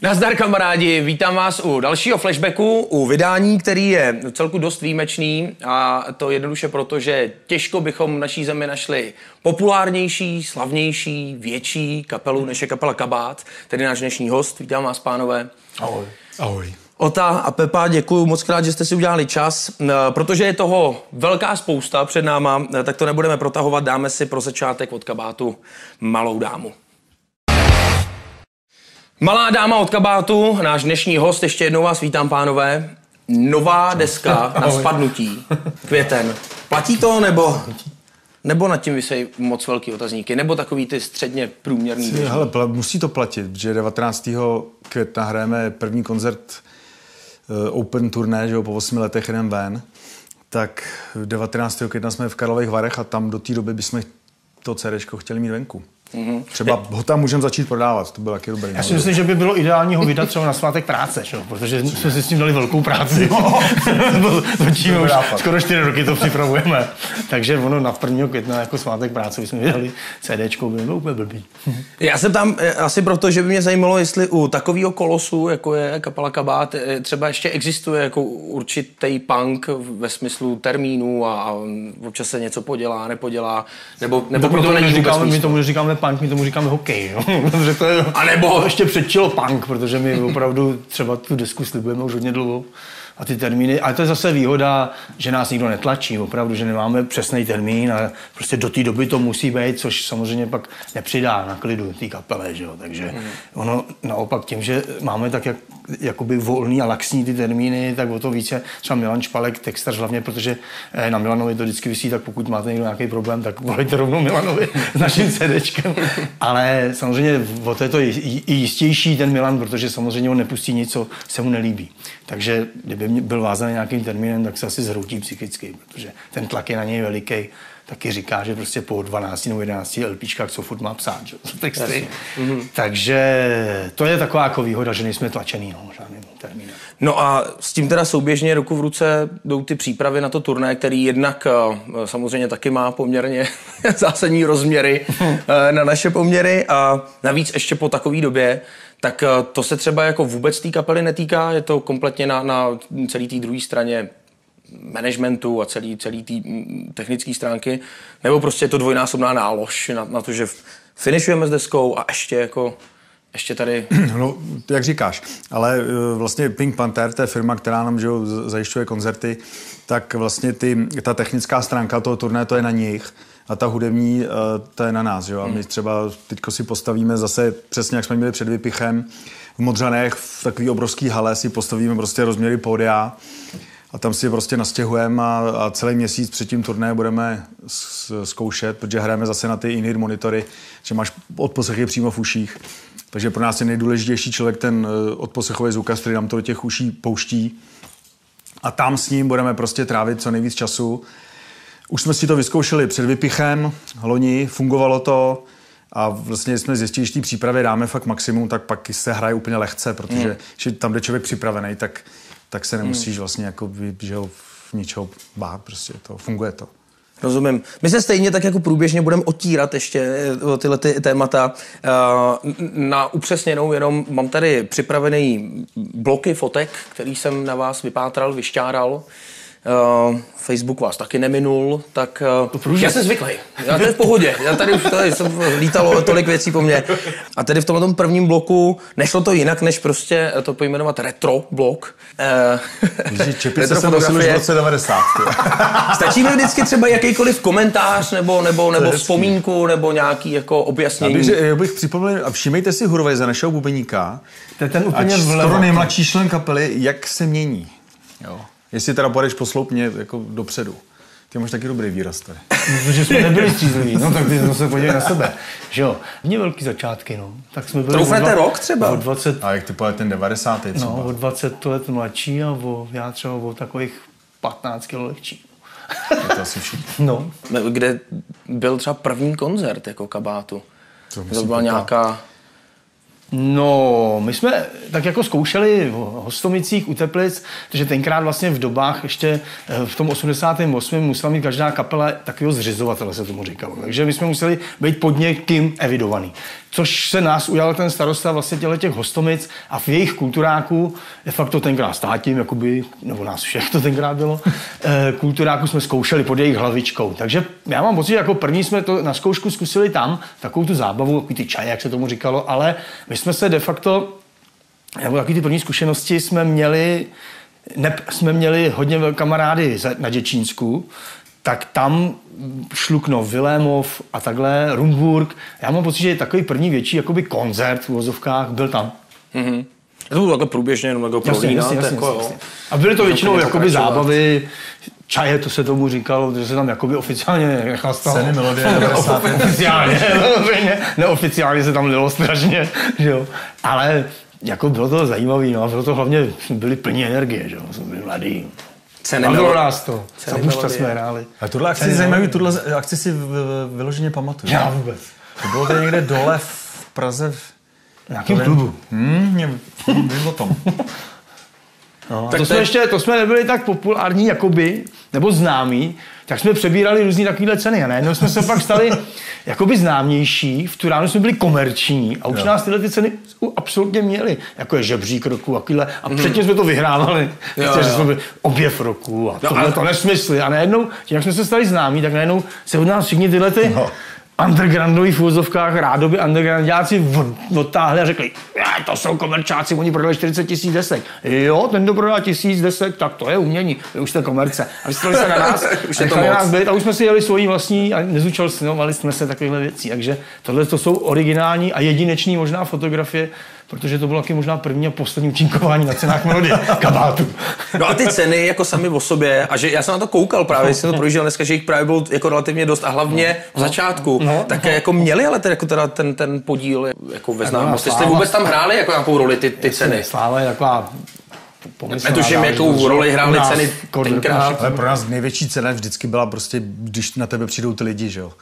Nazdar kamarádi, vítám vás u dalšího flashbacku, u vydání, který je celku dost výjimečný a to jednoduše proto, že těžko bychom v naší zemi našli populárnější, slavnější, větší kapelu než je kapela Kabát, tedy náš dnešní host. Vítám vás, pánové. Ahoj. Ahoj. Ota a Pepa, děkuju moc krát, že jste si udělali čas. Protože je toho velká spousta před náma, tak to nebudeme protahovat, dáme si pro začátek od Kabátu Malou dámu. Malá dáma od Kabátu, náš dnešní host, ještě jednou vás vítám, pánové. Nová deska na spadnutí, květen. Platí to, nebo nad tím vysejí moc velký otazníky, nebo takový ty středně průměrný? Hele, musí to platit, že 19. května hrajeme první koncert Open turné, že jo, po 8 letech jdem ven. Tak 19. května jsme v Karlových Varech a tam do té doby bychom to CDčko chtěli mít venku. Třeba ho tam můžeme začít prodávat, to bylo taky dobrý. Já si myslím, že by bylo ideální ho vydat třeba na svátek práce, čo? Protože jsme si s tím dali velkou práci. Začíme už skoro 4 roky to připravujeme. Takže ono na 1. května jako svátek práce bychom vydali CDčko, by bylo úplně blbý. Já jsem tam asi proto, že by mě zajímalo, jestli u takového kolosu, jako je kapela Kabát, třeba ještě existuje jako určitý punk ve smyslu termínů a občas se něco podělá, nepodělá, nebo proto není vůbec my tomu říkáme punk, my tomu říkáme hokej, jo? Protože to je, a nebo ještě předčilo punk, protože my opravdu třeba tu desku slibujeme už hodně dlouho a ty termíny, ale to je zase výhoda, že nás nikdo netlačí, opravdu, že nemáme přesný termín a prostě do té doby to musí být, což samozřejmě pak nepřidá na klidu té kapele, že jo? Takže ono naopak tím, že máme tak jakoby volný a laxní ty termíny, tak o to více třeba Milan Špalek, textař hlavně, protože na Milanovi to vždycky visí, tak pokud máte někdo nějaký problém, tak volejte rovnou Milanovi s naším CDčkem. Ale samozřejmě o to je to i jistější ten Milan, protože samozřejmě on nepustí nic, co se mu nelíbí. Takže kdyby byl vázaný nějakým termínem, tak se asi zhroutí psychicky, protože ten tlak je na něj veliký. Taky říká, že prostě po 12 nebo 11 LPčkách, co furt má psát, že? Texty. Takže to je taková jako výhoda, že nejsme tlačený žádným termínem. No a s tím teda souběžně ruku v ruce jdou ty přípravy na to turné, který jednak samozřejmě taky má poměrně zásadní rozměry na naše poměry a navíc ještě po takové době, tak to se třeba jako vůbec té kapely netýká, je to kompletně na celé té druhé straně managementu a celý té technické stránky, nebo prostě je to dvojnásobná nálož na to, že finišujeme s deskou a ještě tady... No, jak říkáš, ale vlastně Pink Panther, to je firma, která nám zajišťuje koncerty, tak vlastně ta technická stránka toho turné, to je na nich a ta hudební, to je na nás, že? A my třeba teďko si postavíme zase přesně, jak jsme měli před Vypichem, v Modřanech, v takový obrovský hale si postavíme prostě rozměry pódia a tam si prostě nastěhujeme a celý měsíc před tím turné budeme zkoušet, protože hrajeme zase na ty in-ear monitory, že máš odposlechy přímo v uších. Takže pro nás je nejdůležitější člověk ten odposlechový zvukař, který nám to do těch uší pouští. A tam s ním budeme prostě trávit co nejvíc času. Už jsme si to vyzkoušeli před Vypichem, loni, fungovalo to a vlastně jsme zjistili, že té přípravě dáme fakt maximum, tak pak se hraje úplně lehce, protože že tam jde člověk připravený, tak se nemusíš vlastně jako v ničeho bát, prostě to funguje to. Rozumím. My se stejně tak jako průběžně budeme otírat ještě tyhle témata. Na upřesněnou jenom mám tady připravený bloky fotek, který jsem na vás vypátral, vyšťáral. Facebook vás taky neminul, tak já jsem zvyklý. Já tady v pohodě. Já tady už jsem lítalo tolik věcí po mně. A tedy v tomhle prvním bloku nešlo to jinak, než prostě to pojmenovat retro blok. Čepice jsem nosil už v roce 90. Stačí mi vždycky třeba jakýkoliv komentář nebo vzpomínku, nebo nějaký jako objasnění. Já bych připomněl, a všimejte si Hurvaj za našeho bubeníka. To je ten úplně skoro nejmladší člen kapely, jak se mění. Jo. Jestli teda pojedeš po sloupně jako dopředu. Ty máš taky dobrý výraz tady. Protože jsme nebyli střízliví, no tak ty se podívej na sebe. Že jo, mě velký začátky, no. Tak jsme byli troufnete rok třeba? O 20, a jak ty pojede ten 90. třeba? No, o 20 let mladší a já třeba o takových 15 kilo lehčí. Je to asi všichni. No. Kde byl třeba první koncert jako Kabátu? To byla nějaká... No, my jsme tak jako zkoušeli v Hostomicích u Teplic, protože tenkrát vlastně v dobách ještě v tom 88. musela mít každá kapela takového zřizovatele, se tomu říkalo. Takže my jsme museli být pod někým evidovaný. Což se nás ujal ten starosta vlastně těch Hostomic a v jejich kulturáku, de facto tenkrát státím, jakoby, nebo nás všech to tenkrát bylo, kulturáku jsme zkoušeli pod jejich hlavičkou. Takže já mám pocit, že jako první jsme to na zkoušku zkusili tam, takovou tu zábavu, takový ty čaje, jak se tomu říkalo, ale my jsme se de facto, nebo takový ty první zkušenosti jsme měli hodně kamarády na Děčínsku, tak tam Šlukno, Vilémov a takhle, Rumburk. Já mám pocit, že takový první větší jakoby koncert v uvozovkách byl tam. Mm-hmm. To bylo takhle průběžně, jenom jako prolínat. Jasně. A byly to většinou jakoby zábavy, čaje, to se tomu říkalo, že se tam jakoby oficiálně nechal stát. Scény melodie. Oficiálně, neoficiálně se tam lilo strašně, že jo. Ale jako bylo to zajímavé, no, bylo to hlavně, byli plní energie, že jo, jsme byli mladí. A bylo nás to, Zabušta jsme hráli. A tuhle akci zajímavý, tuhle akci si vyloženě pamatuju. Já vůbec. To bylo tady někde dole v Praze. V nějakém klubu. Vím o tom. No, to jsme nebyli tak populární, jakoby, nebo známí, tak jsme přebírali různý takovýhle ceny. A najednou jsme se pak stali jakoby známější, v tu ránu jsme byli komerční a už nás tyhle ty ceny absolutně měli. Jako je žebřík roku a předtím jsme to vyhrávali. Že jsme byli objev roku a tohle to nesmysly. A najednou, jak jsme se stali známí, tak najednou se od nás všichni tyhle ty undergroundový v úvozovkách, rádoby undergroundiáci odtáhli a řekli, to jsou komerčáci, oni prodali 40 000 desek. Jo, ten, kdo prodal 1000 desek, tak to je umění, vy už jste komerce. A vystrali se na nás, a už jsme si jeli svoji vlastní a nezúčastňovali jsme se takovýchhle věcí. Takže tohle to jsou originální a jedinečný možná fotografie, protože to bylo taky možná první a poslední účinkování na cenách melodie kabátu. No a ty ceny jako sami o sobě, a že já jsem na to koukal právě, jsem to projížděl dneska, že jich právě bylo jako relativně dost a hlavně v začátku, tak jako měli ale ten podíl jako ve známosti. Jestli vůbec tam hráli jako nějakou roli ty ceny. Sláva je taková netuším, jakou roli hrály ceny tenkrát. Ale pro nás největší cena vždycky byla prostě, když na tebe přijdou ty lidi, že jo.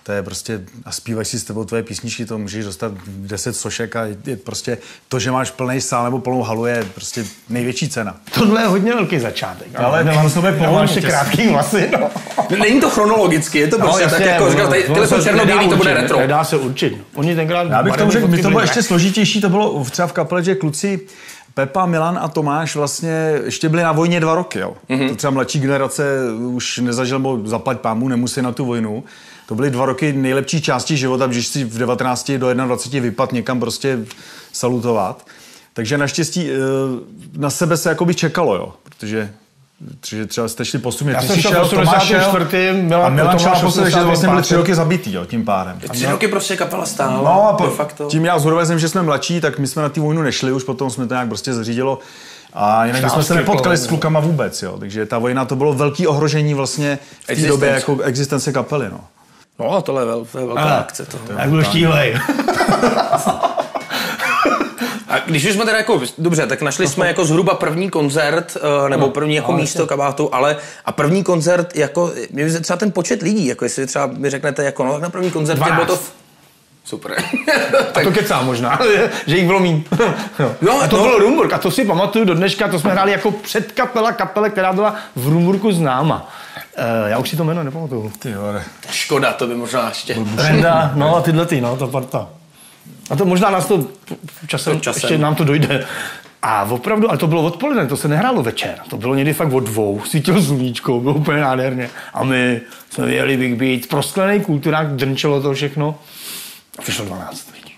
To je prostě, a zpívají si s tebou tvoje písničky, to můžeš dostat 10 sošek a je prostě to, že máš plný sál nebo plnou halu, je prostě největší cena. Tohle je hodně velký začátek. Ale nemám sobě pomalu krátký vlasy, no. Není to chronologicky, je to prostě tak jako říkal, tyhle jsou černobílý, to bude retro. Nedá se určit. Oni tenkrát... Já bych tomu řekl, to bylo ještě složitější, to bylo třeba v kapele, že kluci Pepa, Milan a Tomáš vlastně ještě byli na vojně 2 roky, jo. To třeba mladší generace už nezažil, bo zaplať pámu, nemusí na tu vojnu. To byly 2 roky nejlepší části života, když si v 19 do 21 vypad někam prostě salutovat. Takže naštěstí na sebe se jakoby čekalo, jo. Protože třeba jste šli postupně. Já jsem šel Tomáš šel a Milan šel posledně, že vlastně byli 3 roky zabitý, jo, tím pádem. 3 roky prostě kapela stála. No a tím já zhodou jsem, že jsme mladší, tak my jsme na tu vojnu nešli, už potom jsme to nějak prostě zařídilo. A jinak jsme se nepotkali s klukama vůbec, jo. Takže ta vojna to bylo velký ohrožení vlastně v té době jako existence kapely, no. No a tohle je velká akce toho. Tak byl štíhlej. A když už jsme teda jako, dobře, tak našli jsme jako zhruba první koncert, nebo první jako místo kabátu, ale a první koncert jako, mě třeba ten počet lidí, jako jestli třeba mi řeknete jako, no tak na první koncert bylo to... Super. A to kecá možná, že jich bylo míň. No, a to bylo Rumburk, a to si pamatuju do dneška, to jsme hráli jako kapele, která byla v Rumburku známa. Já už si to jméno nepamatuju. Škoda, to by možná ještě. Brenda, no a tyhle ty, no, ta parta. A to možná nás to časem ještě nám to dojde. A opravdu, ale to bylo odpoledne, to se nehrálo večer. To bylo někdy fakt od 2, svítilo sluníčko, bylo úplně nádherně. A my jsme vyjeli Big Beat, prosklený kulturák, drnčelo to všechno. A vyšlo 12 lidí.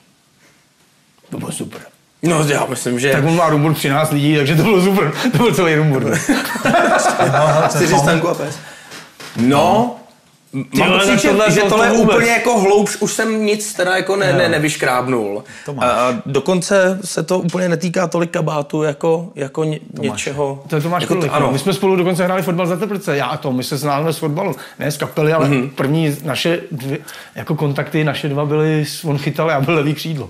To bylo super. No já myslím, že... Tak on má Rumburk 13 lidí, takže to bylo super. To byl celý Rumburk. 4 stanku a pes. No, mám pocit, že tohle je úplně jako hloubš, už jsem nic teda jako nevyškrábnul. Dokonce se to úplně netýká tolik kabátu jako něčeho. To je Tomáš Krolik. My jsme spolu dokonce hráli fotbal za Teplice, já a to. My se známe z fotbalu, ne z kapely, ale první naše jako kontakty, naše 2 byly, on chytal, já byl levý křídlo.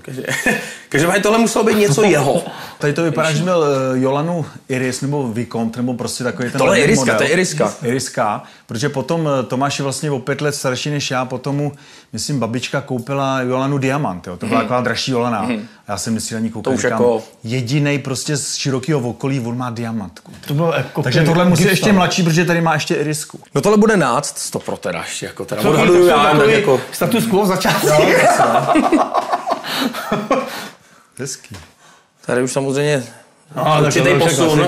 Každopádně tohle muselo být něco jeho. Tady to vypadá, že měl Jolanu Iris nebo Vicomte, nebo prostě takový ten tohle je Iriska, model. to je Iriska. Iriska, protože potom Tomáš je vlastně vlastně o 5 let starší než já, potom mu, myslím, babička koupila Jolanu Diamant, jo. To byla taková dražší Jolana. Já jsem myslel na ní koupil, jako... jedinej prostě z širokého okolí, on má diamantku. To bylo jako takže tohle musí ještě mladší, protože tady má ještě irisku. No tohle bude náct 100 pro teda ještě, jako teda. Jako... Status quo začátku. Hezký. Tady už samozřejmě určitý posun.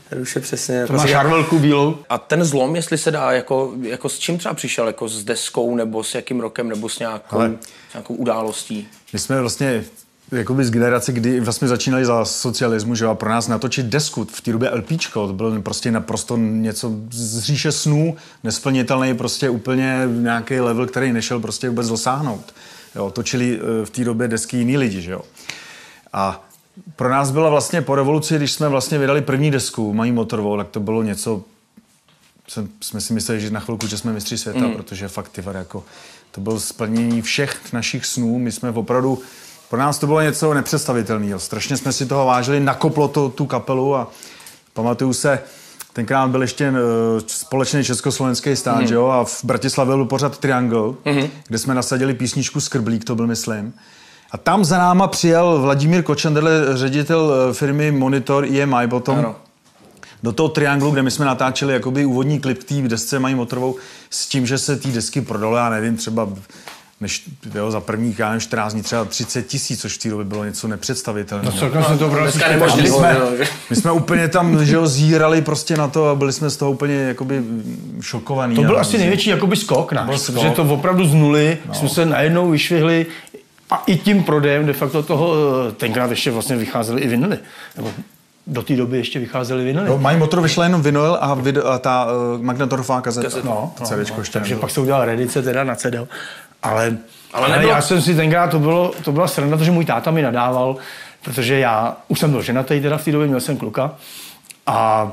Tady už je přesně... To má šarvelku bílou. A ten zlom, jestli se dá, jako s čím třeba přišel? Jako s deskou, nebo s jakým rokem, nebo s nějakou událostí? My jsme vlastně jakoby z generace, kdy vlastně začínali za socialismu, že a pro nás natočit desku, v té době LPčko, to bylo prostě naprosto něco z říše snů, nesplnitelný prostě úplně nějaký level, který nešel prostě vůbec dosáhnout. Jo, točili v té době desky jiný lidi, že jo. A pro nás byla vlastně po revoluci, když jsme vlastně vydali první desku, Mají motorovou, tak to bylo něco, jsme si mysleli, že na chvilku, že jsme mistři světa, protože fakt jako, to bylo splnění všech našich snů. My jsme opravdu, pro nás to bylo něco nepředstavitelného. Strašně jsme si toho vážili, nakoplo to tu kapelu a pamatuju se, tenkrát byl ještě společný československý stát, jo, a v Bratislavě byl pořad Triangle, kde jsme nasadili písničku Skrblík, to byl, myslím. A tam za náma přijel Vladimír Kočenderle, ředitel firmy Monitor EMI potom do toho Trianglu, kde my jsme natáčeli jakoby úvodní klip k té desce Mají motorovou s tím, že se té desky prodalo, já nevím, třeba než, jo, za prvních 14 dní třeba 30 000, což v té době bylo něco nepředstavitelného. No celkem se to my jsme úplně tam, že jo, zírali prostě na to a byli jsme z toho úplně jakoby šokovaní. To byl asi největší jakoby skok náš, protože to opravdu z nuly jsme se najednou vyšvihli a i tím prodejem de facto toho, tenkrát ještě vlastně vycházely i vinyly. Nebo do té doby ještě vycházely vinyly. No, Mají motor vyšla jenom vinyl a ta magnetorová kazeta. No, takže pak se udělal reedice teda na CD. Ale já jsem si tenkrát, to byla sranda, protože můj táta mi nadával, protože já už jsem byl ženatý teda v té době, měl jsem kluka a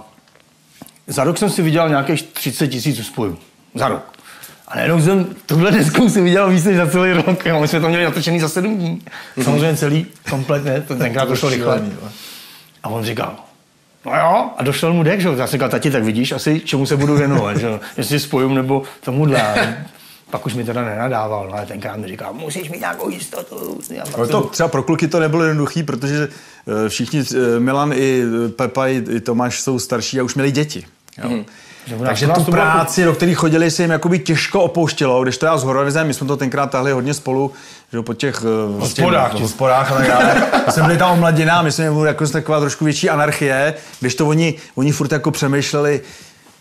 za rok jsem si vydělal nějakých 30 000 spojů. Za rok. A najednou jsem tuhle desku si viděl víc než za celý rok. My jsme to měli natočený za 7 dní. Samozřejmě celý, kompletně, tenkrát to šlo rychle. A on říkal, no jo, a došel mu dek, že? Já jsem říkal, tati, tak vidíš asi, čemu se budu věnovat, že? Jestli spojím nebo tomuhle. Pak už mi teda nenadával, ale tenkrát mi říkal, musíš mít nějakou jistotu. To, třeba pro kluky to nebylo jednoduchý, protože všichni, Milan i Pepa i Tomáš jsou starší a už měli děti. Jo. Takže tu práci, do které chodili, se jim jakoby těžko opouštělo, když to já s Horovizem, my jsme to tenkrát tahli hodně spolu, že po těch hospodách a tak dále. My jsme byli tam omladěná, my jsme měli jako taková trošku větší anarchie, když to oni furt jako přemýšleli,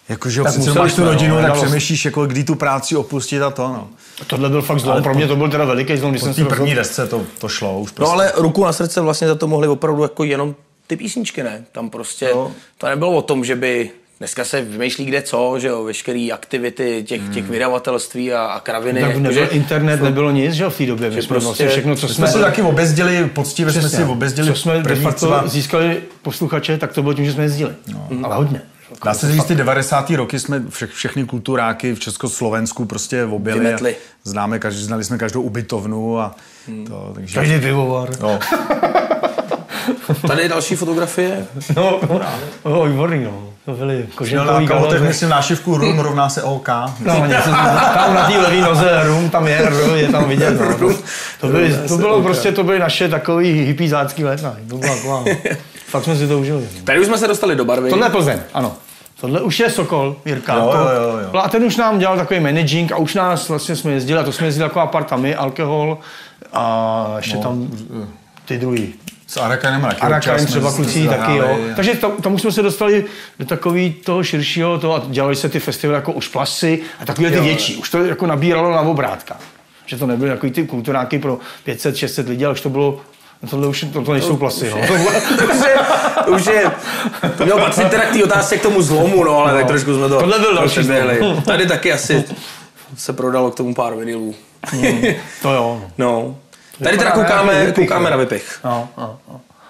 jakože přece máš tu rodinu, tak přemýšlíš, jako kdy tu práci opustit a to, no. Tohle byl fakt zlom, pro mě to byl teda veliký zlom, když jsem si první desce to šlo už prostě. No ale ruku na srdce vlastně za to mohli opravdu jako jenom ty písničky, ne? Tam prostě to nebylo o tom, že by dneska se vymýšlí kde co, že jo, veškerý aktivity těch vydavatelství a kraviny. Tak nebyl internet, nebylo nic, že jo, v té době. My jsme vlastně všechno, co jsme se taky objezdili, poctivě jsme si objezdili. Co jsme de facto získali posluchače, tak to bylo tím, že jsme jezdili. Ale hodně. Dá se říct, ty 90. roky jsme všechny kulturáky v Československu prostě objeli. Znali jsme každou ubytovnu a to, takže... Každý pivovar. No. Tady je další fotografie. No, výborný, no. To byly koženkový kalhoty. Myslím nášivku rum rovná se OK. No, tam na té levý noze rum, tam je tam vidět. No. To byly naše takový hippiezácký léta. To byla taková. Fakt jsme si to užili. Tady už jsme se dostali do barvy. Tohle je Plzeň, ano. Tohle už je Sokol, Jirka. Jo. A ten už nám dělal takový managing a už nás vlastně jsme jezdili, a to jsme jezdili jako aparta my, alkohol a ještě tam ty druhý. S Arakanem třeba kluci taky, jo. Takže tam jsme se dostali do takový toho širšího toho a dělali se ty festivaly jako už plasy a takové ty větší. Už to jako nabíralo na obrátka. Že to nebyly takový ty kulturáky pro 500-600 lidí, ale už to bylo. To nejsou plasy, no. Už je. To mělo patřit teda k té otázce k tomu zlomu, no, ale tak trošku jsme to. Tohle byl další zlom. Tady taky asi se prodalo k tomu pár vinilů. To jo. No. Tady teda koukáme na vypich. No.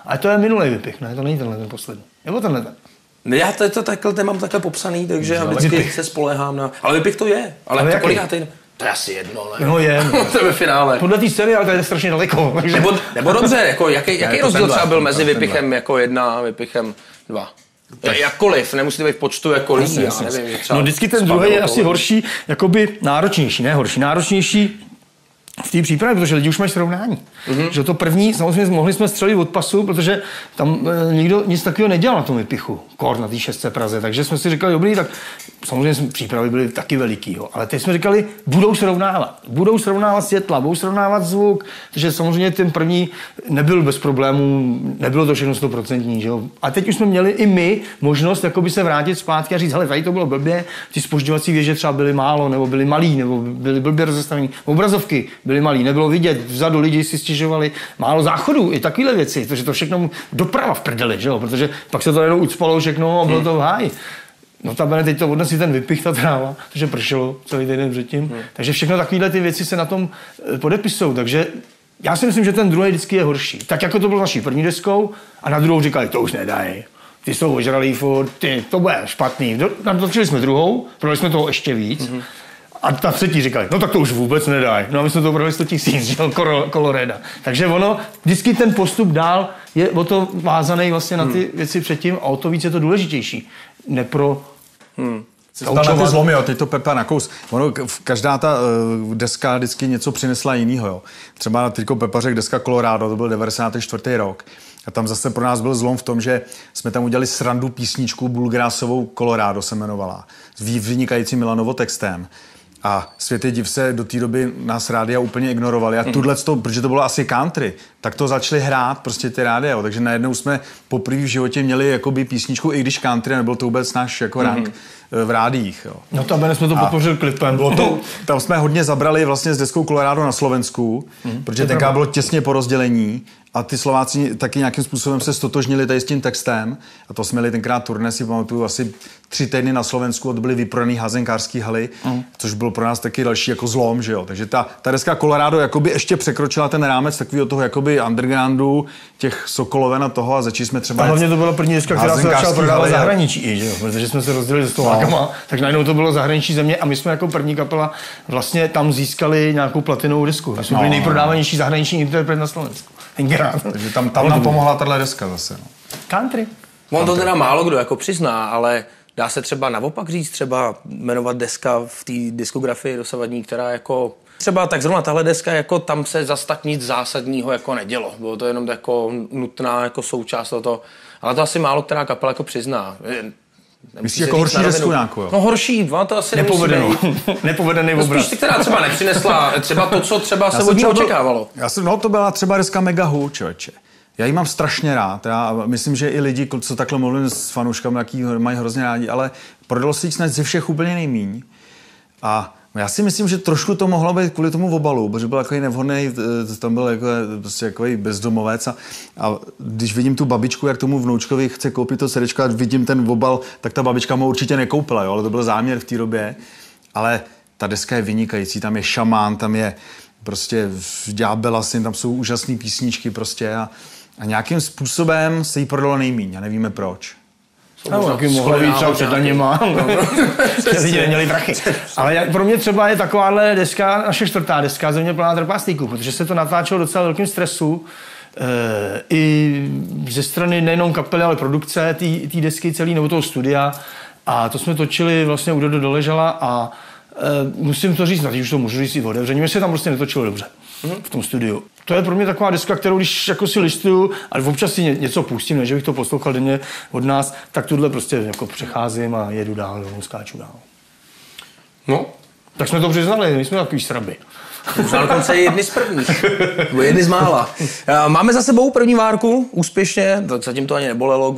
A to je minulý vypich, ne? To není tenhle ten poslední. Nebo tenhle ten? Já to mám takhle popsaný, takže já vždycky se spolehám na. Ale vypich to je. Ale to kolikáte? To je asi jedno, ne? No je. To je ve finále. Podle té scény, ale to je strašně daleko. Nebo dobře, jako jaký rozdíl třeba byl mezi vypichem jako 1 a vypichem 2? Jakkoliv, nemusí být v počtu jako lidí, já nevím, že třeba... No vždycky ten druhý je asi horší, jakoby náročnější, ne horší, náročnější v té přípravě, protože lidi už mají srovnání. Že to první, samozřejmě mohli jsme střelit od pasu, protože tam nikdo nic takového nedělal na tom vypichu, kor na té 6. Praze, takže jsme si říkali, dobrý, tak samozřejmě přípravy byly taky veliký, jo. Ale teď jsme říkali, budou srovnávat světla, budou srovnávat zvuk, takže samozřejmě ten první nebyl bez problémů, nebylo to všechno 100%, že jo. A teď už jsme měli i my možnost jakoby se vrátit zpátky a říct, hele, tady to bylo blbě, ty zpožďovací věže třeba byly málo, nebo byly malý, nebo byly blbě rozestavení, obrazovky byly malý, nebylo vidět, vzadu lidi si stěžovali, málo záchodů, i takovéhle věci, protože to všechno doprava v prdeli, že jo, protože pak se to jenom ucpalo všechno a bylo to v háji. No ta teď to odnesí ten vypich, ta tráva, protože pršelo celý týden předtím, takže všechno takovéhle ty věci se na tom podepisují, takže já si myslím, že ten druhý vždycky je horší. Tak jako to bylo naší první deskou a na druhou říkali, to už nedají. Ty jsou ožralý furt, to bude špatný. Natočili jsme druhou, prodali jsme toho ještě víc. A ta třetí říkali, no tak to už vůbec nedají. No a my jsme to prodali 100 000, Coloreda. Takže ono, vždycky ten postup dál je o to vázaný vlastně na ty věci předtím a o to víc je to důležitější. Na ty zlomy, jo, teď to Pepa nakous. Ono, každá ta deska vždycky něco přinesla jinýho, jo. Třeba teďko Pepa řekl deska Colorado, to byl 94. rok. A tam zase pro nás byl zlom v tom, že jsme tam udělali srandu písničku Bluegrassovou Colorado se jmenovala. S vynikajícím Milanovo textem. A Světě div se do té doby nás rádia úplně ignorovali. A protože to bylo asi country, tak to začali hrát prostě ty rádia. Takže najednou jsme poprvé v životě měli jakoby písničku, i když country, nebyl to vůbec náš jako rank v rádiích. Jo. No to aby jsme to podpořili klipem. Tam jsme hodně zabrali vlastně s deskou Colorado na Slovensku, protože tenkrát bylo těsně po rozdělení a ty Slováci taky nějakým způsobem se stotožnili tady s tím textem a to jsme měli tenkrát turné, si pamatuju, asi 3 týdny na Slovensku a to byly vyprodaný házenkářský haly, což bylo pro nás taky další jako zlom, že jo. Takže ta deska Colorado jakoby ještě překročila ten rámec takového toho jakoby undergroundu, těch Sokoloven a toho a začali jsme třeba... A hlavně to byla první deska, která se začala prodávat zahraničí, že jo, protože jsme se rozdělili s Slovákama, tak najednou to bylo zahraniční země a my jsme jako první kapela vlastně tam získali nějakou platinovou desku. My jsme byli nejprodávanější zahraniční interpret na Slovensku. Takže tam nám pomohla tahle deska zase. No. Country. On to teda málo kdo jako přizná, ale dá se třeba naopak říct, třeba jmenovat deska v té diskografii dosavadní, která jako... Třeba tak zrovna tahle deska, jako tam se zas tak nic zásadního jako nedělo. Bylo to jenom jako nutná jako součást toho. Ale to asi málo která kapela jako přizná. Myslíš jako horší desku nějakou, jo? No horší, to asi nepovedenou. Nepovedený obraz. Spíš která třeba nepřinesla třeba to, co třeba se od ní očekávalo. To byla třeba deska Mega Hu, člověče. Já ji mám strašně rád. Já myslím, že i lidi, co takhle mluvím s fanouškami, jaký mají hrozně rádi, ale prodalo se jí snad ze všech úplně nejmíň. A já si myslím, že trošku to mohlo být kvůli tomu obalu, protože byl takový nevhodný, tam byl jako, prostě takový bezdomovec a když vidím tu babičku, jak tomu vnoučkovi chce koupit to CDčko a vidím ten obal, tak ta babička mu určitě nekoupila, jo, ale to byl záměr v té době. Ale ta deska je vynikající, tam je Šamán, tam je prostě Ďábela syn, tam jsou úžasné písničky prostě a nějakým způsobem se jí prodalo nejmíň a nevíme proč. No, taky mohlo být třeba před daněma. Lidi neměli prachy. Ale pro mě třeba je takováhle deska, naše 4. deska Země plná trpaslíků, protože se to natáčelo docela velkým stresu. I ze strany nejenom kapely, ale produkce té desky celý, nebo toho studia. A to jsme točili vlastně u Dodo Doležala a musím to říct, teď už to můžu říct i otevřeně, mě se tam prostě netočilo dobře v tom studiu. To je pro mě taková deska, kterou když jako si listuju, ale občas si něco pustím, než bych to poslouchal denně od nás, tak tuhle prostě jako přecházím a jedu dál, skáču dál. No. Tak jsme to přiznali, my jsme takový sraby. Možná dokonce jedny z prvních, nebo jedny z mála. Máme za sebou první várku, úspěšně, tak zatím to ani nebolelo,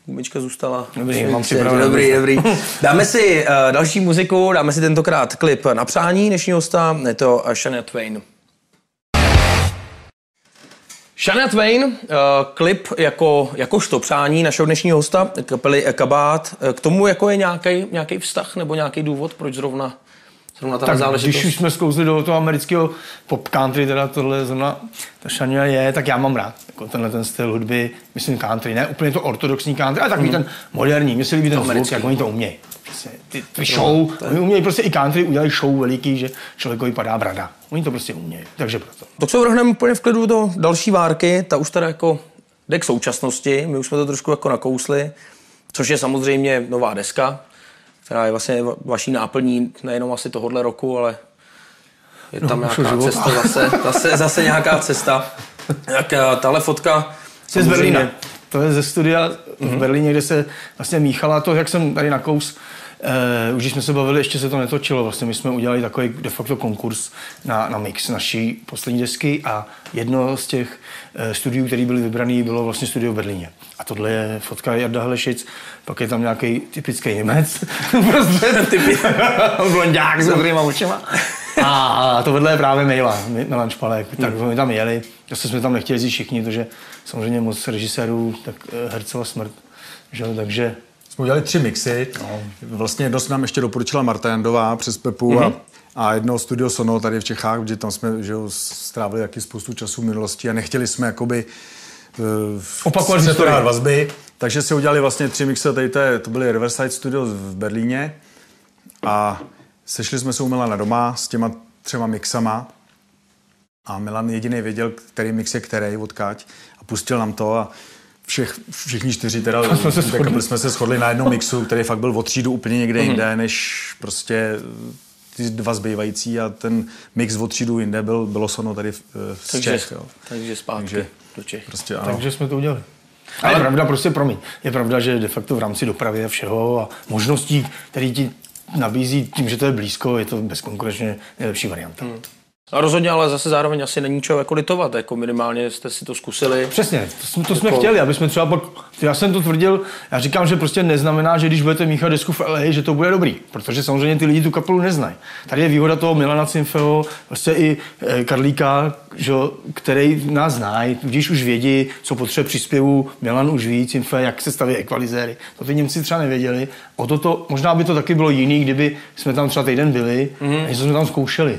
gumička zůstala. Dobrý, mám připravený. Dobrý. Dáme si další muziku, dáme si tentokrát klip na přání dnešního hosta, je to Shania Twain. Shania Twain, klip jakožto přání našeho dnešního hosta, kapely Kabát. K tomu jako je nějaký vztah nebo nějaký důvod, proč zrovna ta záležitost? Když už jsme zkouzli do toho amerického pop country, teda tohle zrovna ta Shania je, tak já mám rád. Jako tenhle ten styl hudby, myslím country, ne úplně to ortodoxní country, ale takový ten moderní, mně se líbí ten zvuk, jak oni to umějí. Prostě ty show, oni umějí prostě i country, udělají show veliký, že člověkovi padá brada. Oni to prostě umějí, takže proto. Tak se vrhneme úplně v klidu do další várky, ta už teda jako jde k současnosti, my už jsme to trošku jako nakousli. což je samozřejmě nová deska, která je vlastně vaší náplní nejenom asi tohohle roku, ale je tam nějaká cesta, zase nějaká cesta. Tak tahle fotka je z Berlína. To je ze studia v Berlíně, kde se vlastně míchala to, jak jsem tady nakous. Už jsme se bavili, ještě se to netočilo. Vlastně my jsme udělali takový de facto konkurs na mix naší poslední desky a jedno z těch studiů, které byly vybraný, bylo vlastně studio v Berlíně. A tohle je fotka Jarda Helešic, pak je tam nějaký typický Němec, prostě blonďák s modrýma očima. A to vedle je právě Milan Špalek, tak my tam jeli. Zase jsme tam nechtěli jít všichni, protože samozřejmě moc režisérů, tak Hercova smrt. Že? Takže jsme udělali 3 mixy. No. Vlastně dost nám ještě doporučila Marta Jandová přes Pepu a jedno studio Sono tady v Čechách, protože tam jsme strávili jaký spoustu času v minulosti a nechtěli jsme jakoby opakovat historii vazby. Takže si udělali vlastně 3 mixy, tady to byly Riverside Studios v Berlíně a sešli jsme se u Milana doma s těma 3 mixama a Milan jediný věděl, který mix je který, odkáď a pustil nám to a všichni 4 teda jsme se shodli na jednom mixu, který fakt byl o třídu úplně někde jinde, než prostě ty 2 zbývající a ten mix o třídu jinde bylo Sono tady v Čech. Takže zpátky do Čech. Prostě, takže jsme to udělali. Ale je pravda, prostě je pravda, že de facto v rámci dopravy a všeho a možností, které ti nabízí tím, že to je blízko, je to bezkonkurenčně nejlepší varianta. A rozhodně, ale zase zároveň asi není čeho jako litovat, jako minimálně jste si to zkusili. Přesně, to jsme chtěli, aby jsme třeba pak, já jsem to tvrdil, já říkám, že prostě neznamená, že když budete míchat desku v LA, že to bude dobrý, protože samozřejmě ty lidi tu kapelu neznají. Tady je výhoda toho Milana Cimfeho, vlastně i Karlíka, že, který nás znají, když už vědí, co potřebuje příspěvu, Milan už ví, Cimfe, jak se staví ekvalizéry. To ty Němci třeba nevěděli. O toto, možná by to taky bylo jiný, kdyby jsme tam třeba týden byli, a jsme tam zkoušeli.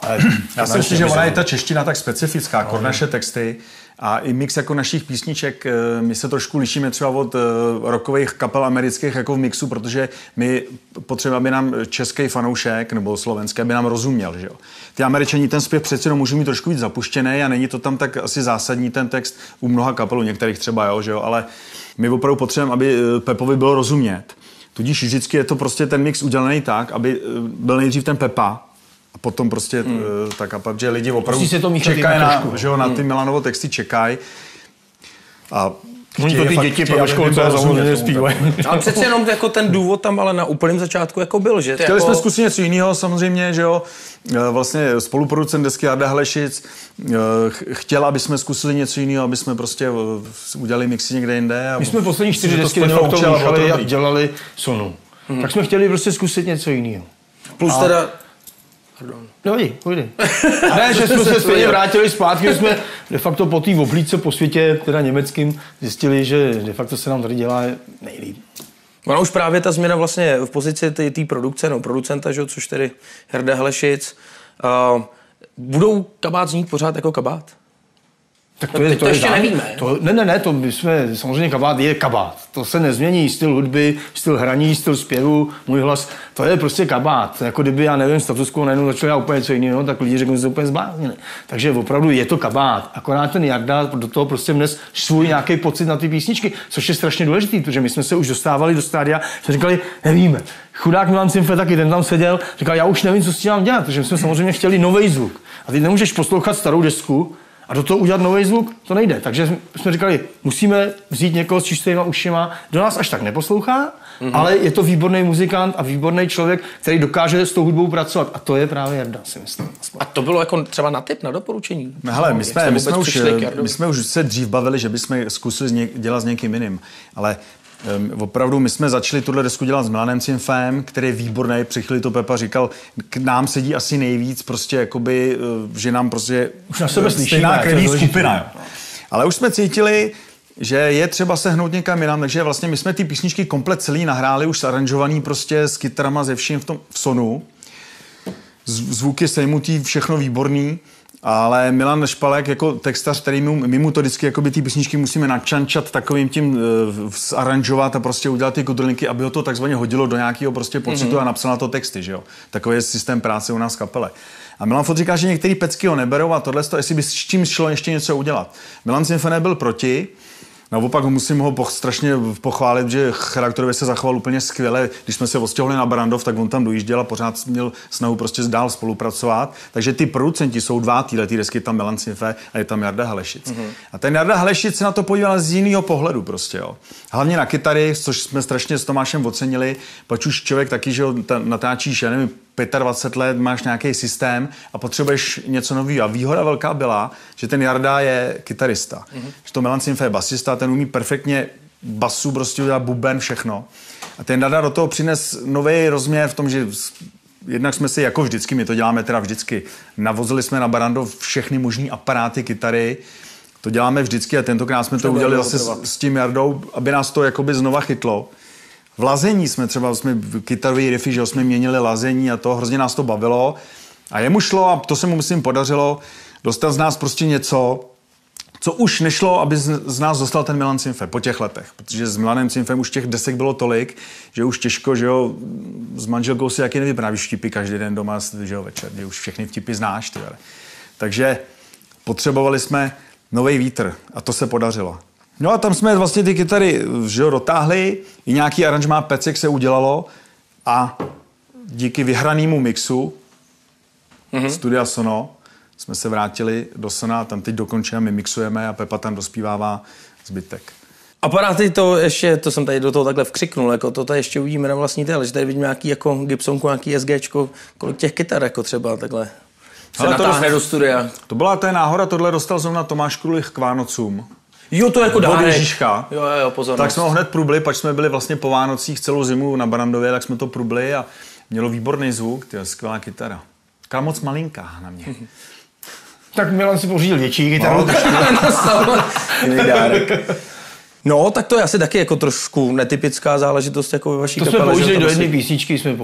Ale já si myslím, že ona je ta čeština tak specifická, naše texty a i mix jako našich písniček, my se trošku lišíme třeba od rockových kapel amerických jako v mixu, protože my potřebujeme, aby nám český fanoušek nebo slovenský, aby nám rozuměl, že jo. Ty Američani ten zpěv přece jenom můžou mít trošku víc zapuštěný a není to tam tak asi zásadní ten text u mnoha kapelů, některých třeba jo, že jo, ale my opravdu potřebujeme, aby Pepovi bylo rozumět. Tudíž vždycky je to prostě ten mix udělaný tak, aby byl nejdřív ten Pepa, a potom prostě ta kapela, že lidi opravdu čekají na ty Milanovo texty, čekají. A oni to ty děti po školce samozřejmě zpívají. Ale přece jenom jako ten důvod tam ale na úplném začátku jako byl, že? Chtěli jsme zkusit něco jiného samozřejmě, že jo. Vlastně spoluproducent desky Jarda Helešic chtěl, aby jsme zkusili něco jiného, aby jsme prostě udělali mixy někde jinde. My jsme poslední 4 desky míchali a dělali Sonu. Tak jsme chtěli prostě zkusit něco jiného. Plus teda No pojď. Ne, že jsme se stejně vrátili zpátky, že jsme de facto po té oblídce po světě, teda německým, zjistili, že de facto se nám tady dělá nejlíp. Ona už právě ta změna vlastně v pozici té produkce, no producenta, že, což tedy Jarda Helešic, budou kabát znít pořád jako kabát? Tak to ještě nevíme. Ne, to my jsme, samozřejmě kabát je kabát. To se nezmění, styl hudby, styl hraní, styl zpěvu, můj hlas, to je prostě kabát. Jako kdyby, já nevím, status quo najednou začal dělat úplně něco jiného, tak lidi řeknou, že se úplně zbláznili. Takže opravdu je to kabát. Akorát ten Jarda do toho prostě vnes svůj nějaký pocit na ty písničky, což je strašně důležitý, protože my jsme se už dostávali do stádia, jsme říkali, nevíme. Chudák Milan Cimfe taky, ten tam seděl, říkal, já už nevím, co s tím mám dělat, protože my jsme samozřejmě chtěli nový zvuk. A ty nemůžeš poslouchat starou desku a do toho udělat nový zvuk, to nejde. Takže jsme říkali, musíme vzít někoho s čistýma ušima, do nás až tak neposlouchá, ale je to výborný muzikant a výborný člověk, který dokáže s tou hudbou pracovat. A to je právě Jarda, si myslím. A to bylo jako třeba na tip, na doporučení? No, hele, my jsme už se dřív bavili, že bychom zkusili dělat s někým jiným, ale opravdu my jsme začali tuhle desku dělat s Milanem Cimfem, který je výborný, při chvíli to Pepa říkal, k nám sedí asi nejvíc, prostě jakoby, že nám prostě už na sebe stejná krevní skupina. Jo. Ale už jsme cítili, že je třeba se hnout někam jinam, takže vlastně my jsme ty písničky komplet celý nahráli, už aranžovaný prostě s kytarama, ze vším v Sonu. Zvuky sejmutý, všechno výborný. Ale Milan Špalek jako textař, který my mu to vždycky jakoby ty písničky musíme načančat takovým tím zaranžovat a prostě udělat ty kudrlinky, aby ho to takzvaně hodilo do nějakého prostě pocitu a napsal na to texty, že jo. Takový je systém práce u nás v kapele. A Milan Fot říká, že některý pecky ho neberou a tohle, jestli by s čím šlo ještě něco udělat. Milan Cimfe byl proti, Naopak musím ho strašně pochválit, že charakterově se zachoval úplně skvěle. Když jsme se odstěhovali na Barrandov, tak on tam dojížděl a pořád měl snahu prostě dál spolupracovat. Takže ty producenti jsou dva téhletý desky, tam Milan Cinfe a je tam Jarda Halešic. A ten Jarda Halešic se na to podíval z jiného pohledu prostě, jo. Hlavně na kytary, což jsme strašně s Tomášem ocenili, pač už člověk taky, že natáčíš, já nevím, 25 let, máš nějaký systém a potřebuješ něco nového. A výhoda velká byla, že ten Jarda je kytarista. Že to Milan Cinfe je basista, ten umí perfektně basu, prostě udělat buben, všechno. A ten Jarda do toho přines nový rozměr v tom, že jednak jsme si, jako vždycky, my to děláme teda vždycky, navozili jsme na Barrandov všechny možný aparáty, kytary, to děláme vždycky a tentokrát jsme to udělali zase s tím Jardou, aby nás to jakoby znova chytlo. V lazení jsme kytarový riffy, že jsme měnili lazení a to, hrozně nás to bavilo. A jemu šlo, a to se mu myslím podařilo, dostat z nás prostě něco, co už nešlo, aby z nás dostal ten Milan Cinfe po těch letech. Protože s Milanem Cinfem už těch desek bylo tolik, že už těžko, že jo, s manželkou si jaký nevyprávíš vtipy každý den doma, že jo, večer, že už všechny vtipy znáš. Tyhle. Takže potřebovali jsme nový vítr a to se podařilo. No a tam jsme vlastně ty kytary, že jo, dotáhli, i nějaký aranžmá pecek se udělalo a díky vyhranému mixu Studia Sono jsme se vrátili do Sona, tam teď dokončujeme, my mixujeme a Pepa tam dospívává zbytek. Aparáty to ještě, to jsem tady do toho takhle vkřiknul, jako to tady ještě uvidíme na vlastní tele, že tady vidím nějaký jako Gibsonku, nějaký SGčko, kolik těch kytar jako třeba takhle se natáhne do studia. To byla ta náhoda, tohle dostal zrovna Tomáš Krulich k Vánocům. Jo, to jako dárek. Jo, pozornost. Tak jsme ho hned prubli, pač jsme byli vlastně po Vánocích celou zimu na Barrandově, tak jsme to prubli a mělo výborný zvuk, tyjo, skvělá kytara. Taková moc malinká na mě. Tak Milan si pořídil větší kytaru. No, tak to je asi taky jako trošku netypická záležitost jako ve vaší kapele. To jsme použili do jedné písničky, jsme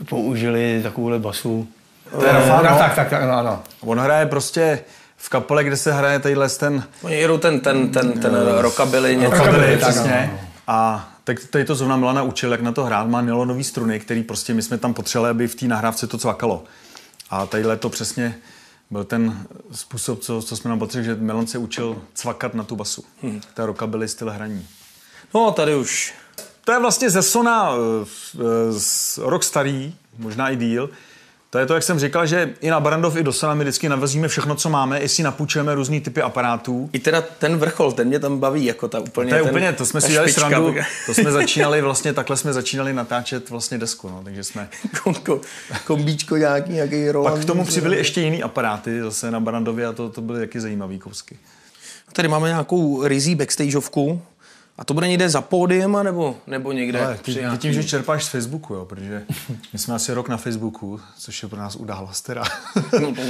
použili takovouhle basu. To je Rafano. Tak, ano. On hraje prostě v kapele, kde se hraje tadyhle ten... Oni jedou ten rockabilly. Rockabilly, přesně. A tak tady to zrovna Milana učil, jak na to hrát. Má nylonový struny, který prostě my jsme tam potřebovali, aby v té nahrávce to cvakalo. A tadyhle to přesně byl ten způsob, co jsme nám potřebovali, že Milan se učil cvakat na tu basu. To rockabilly styl hraní. No, tady už. To je vlastně ze Sona rok starý, možná i díl. To je to, jak jsem říkal, že i na Barrandov, i do Sona my vždycky navezíme všechno, co máme, i si napůjčujeme různý typy aparátů. I teda ten vrchol, ten mě tam baví, jako ta úplně. To je úplně, to jsme si dělali srandu, to jsme začínali vlastně, takhle jsme začínali natáčet vlastně desku, no, takže jsme... Kombíčko nějaký Roland. Pak k tomu přibyly ještě jiný aparáty zase na Barrandově a to byly taky zajímavý kousky. Tady máme nějakou rizí backstageovku. A to bude někde za pódiem, nebo někde? Ale tím, že čerpáš z Facebooku, jo, protože my jsme asi rok na Facebooku, což je pro nás událost teda.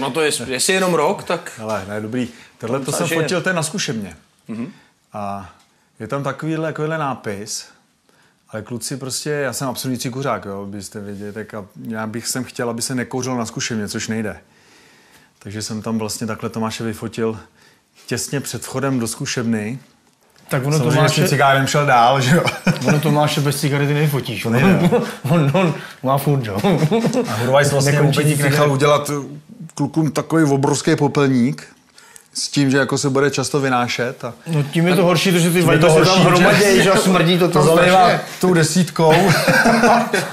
No to je, jestli jenom rok, tak... Ale ne, dobrý. Tohle to jsem fotil, to je na zkušebně. A je tam takovýhle nápis, ale kluci prostě, já jsem absolutní kuřák, jo, byste věděli, tak a já bych sem chtěl, aby se nekouřil na zkušebně, což nejde. Takže jsem tam vlastně takhle Tomáše vyfotil těsně před vchodem do zkušebny. Tak ono samozřejmě s tím cigárem šel dál, že jo? Ono Tomáše bez cigarety nefotíš. To nejde. On má furt, jo? A Hurvajs vlastně Upeník nechal udělat klukům takový obrovský popelník s tím, že jako se bude často vynášet. A... No tím je to horší, že ty vajdy se tam hromadějí, že smrdí to tam strašně. Tou desítkou,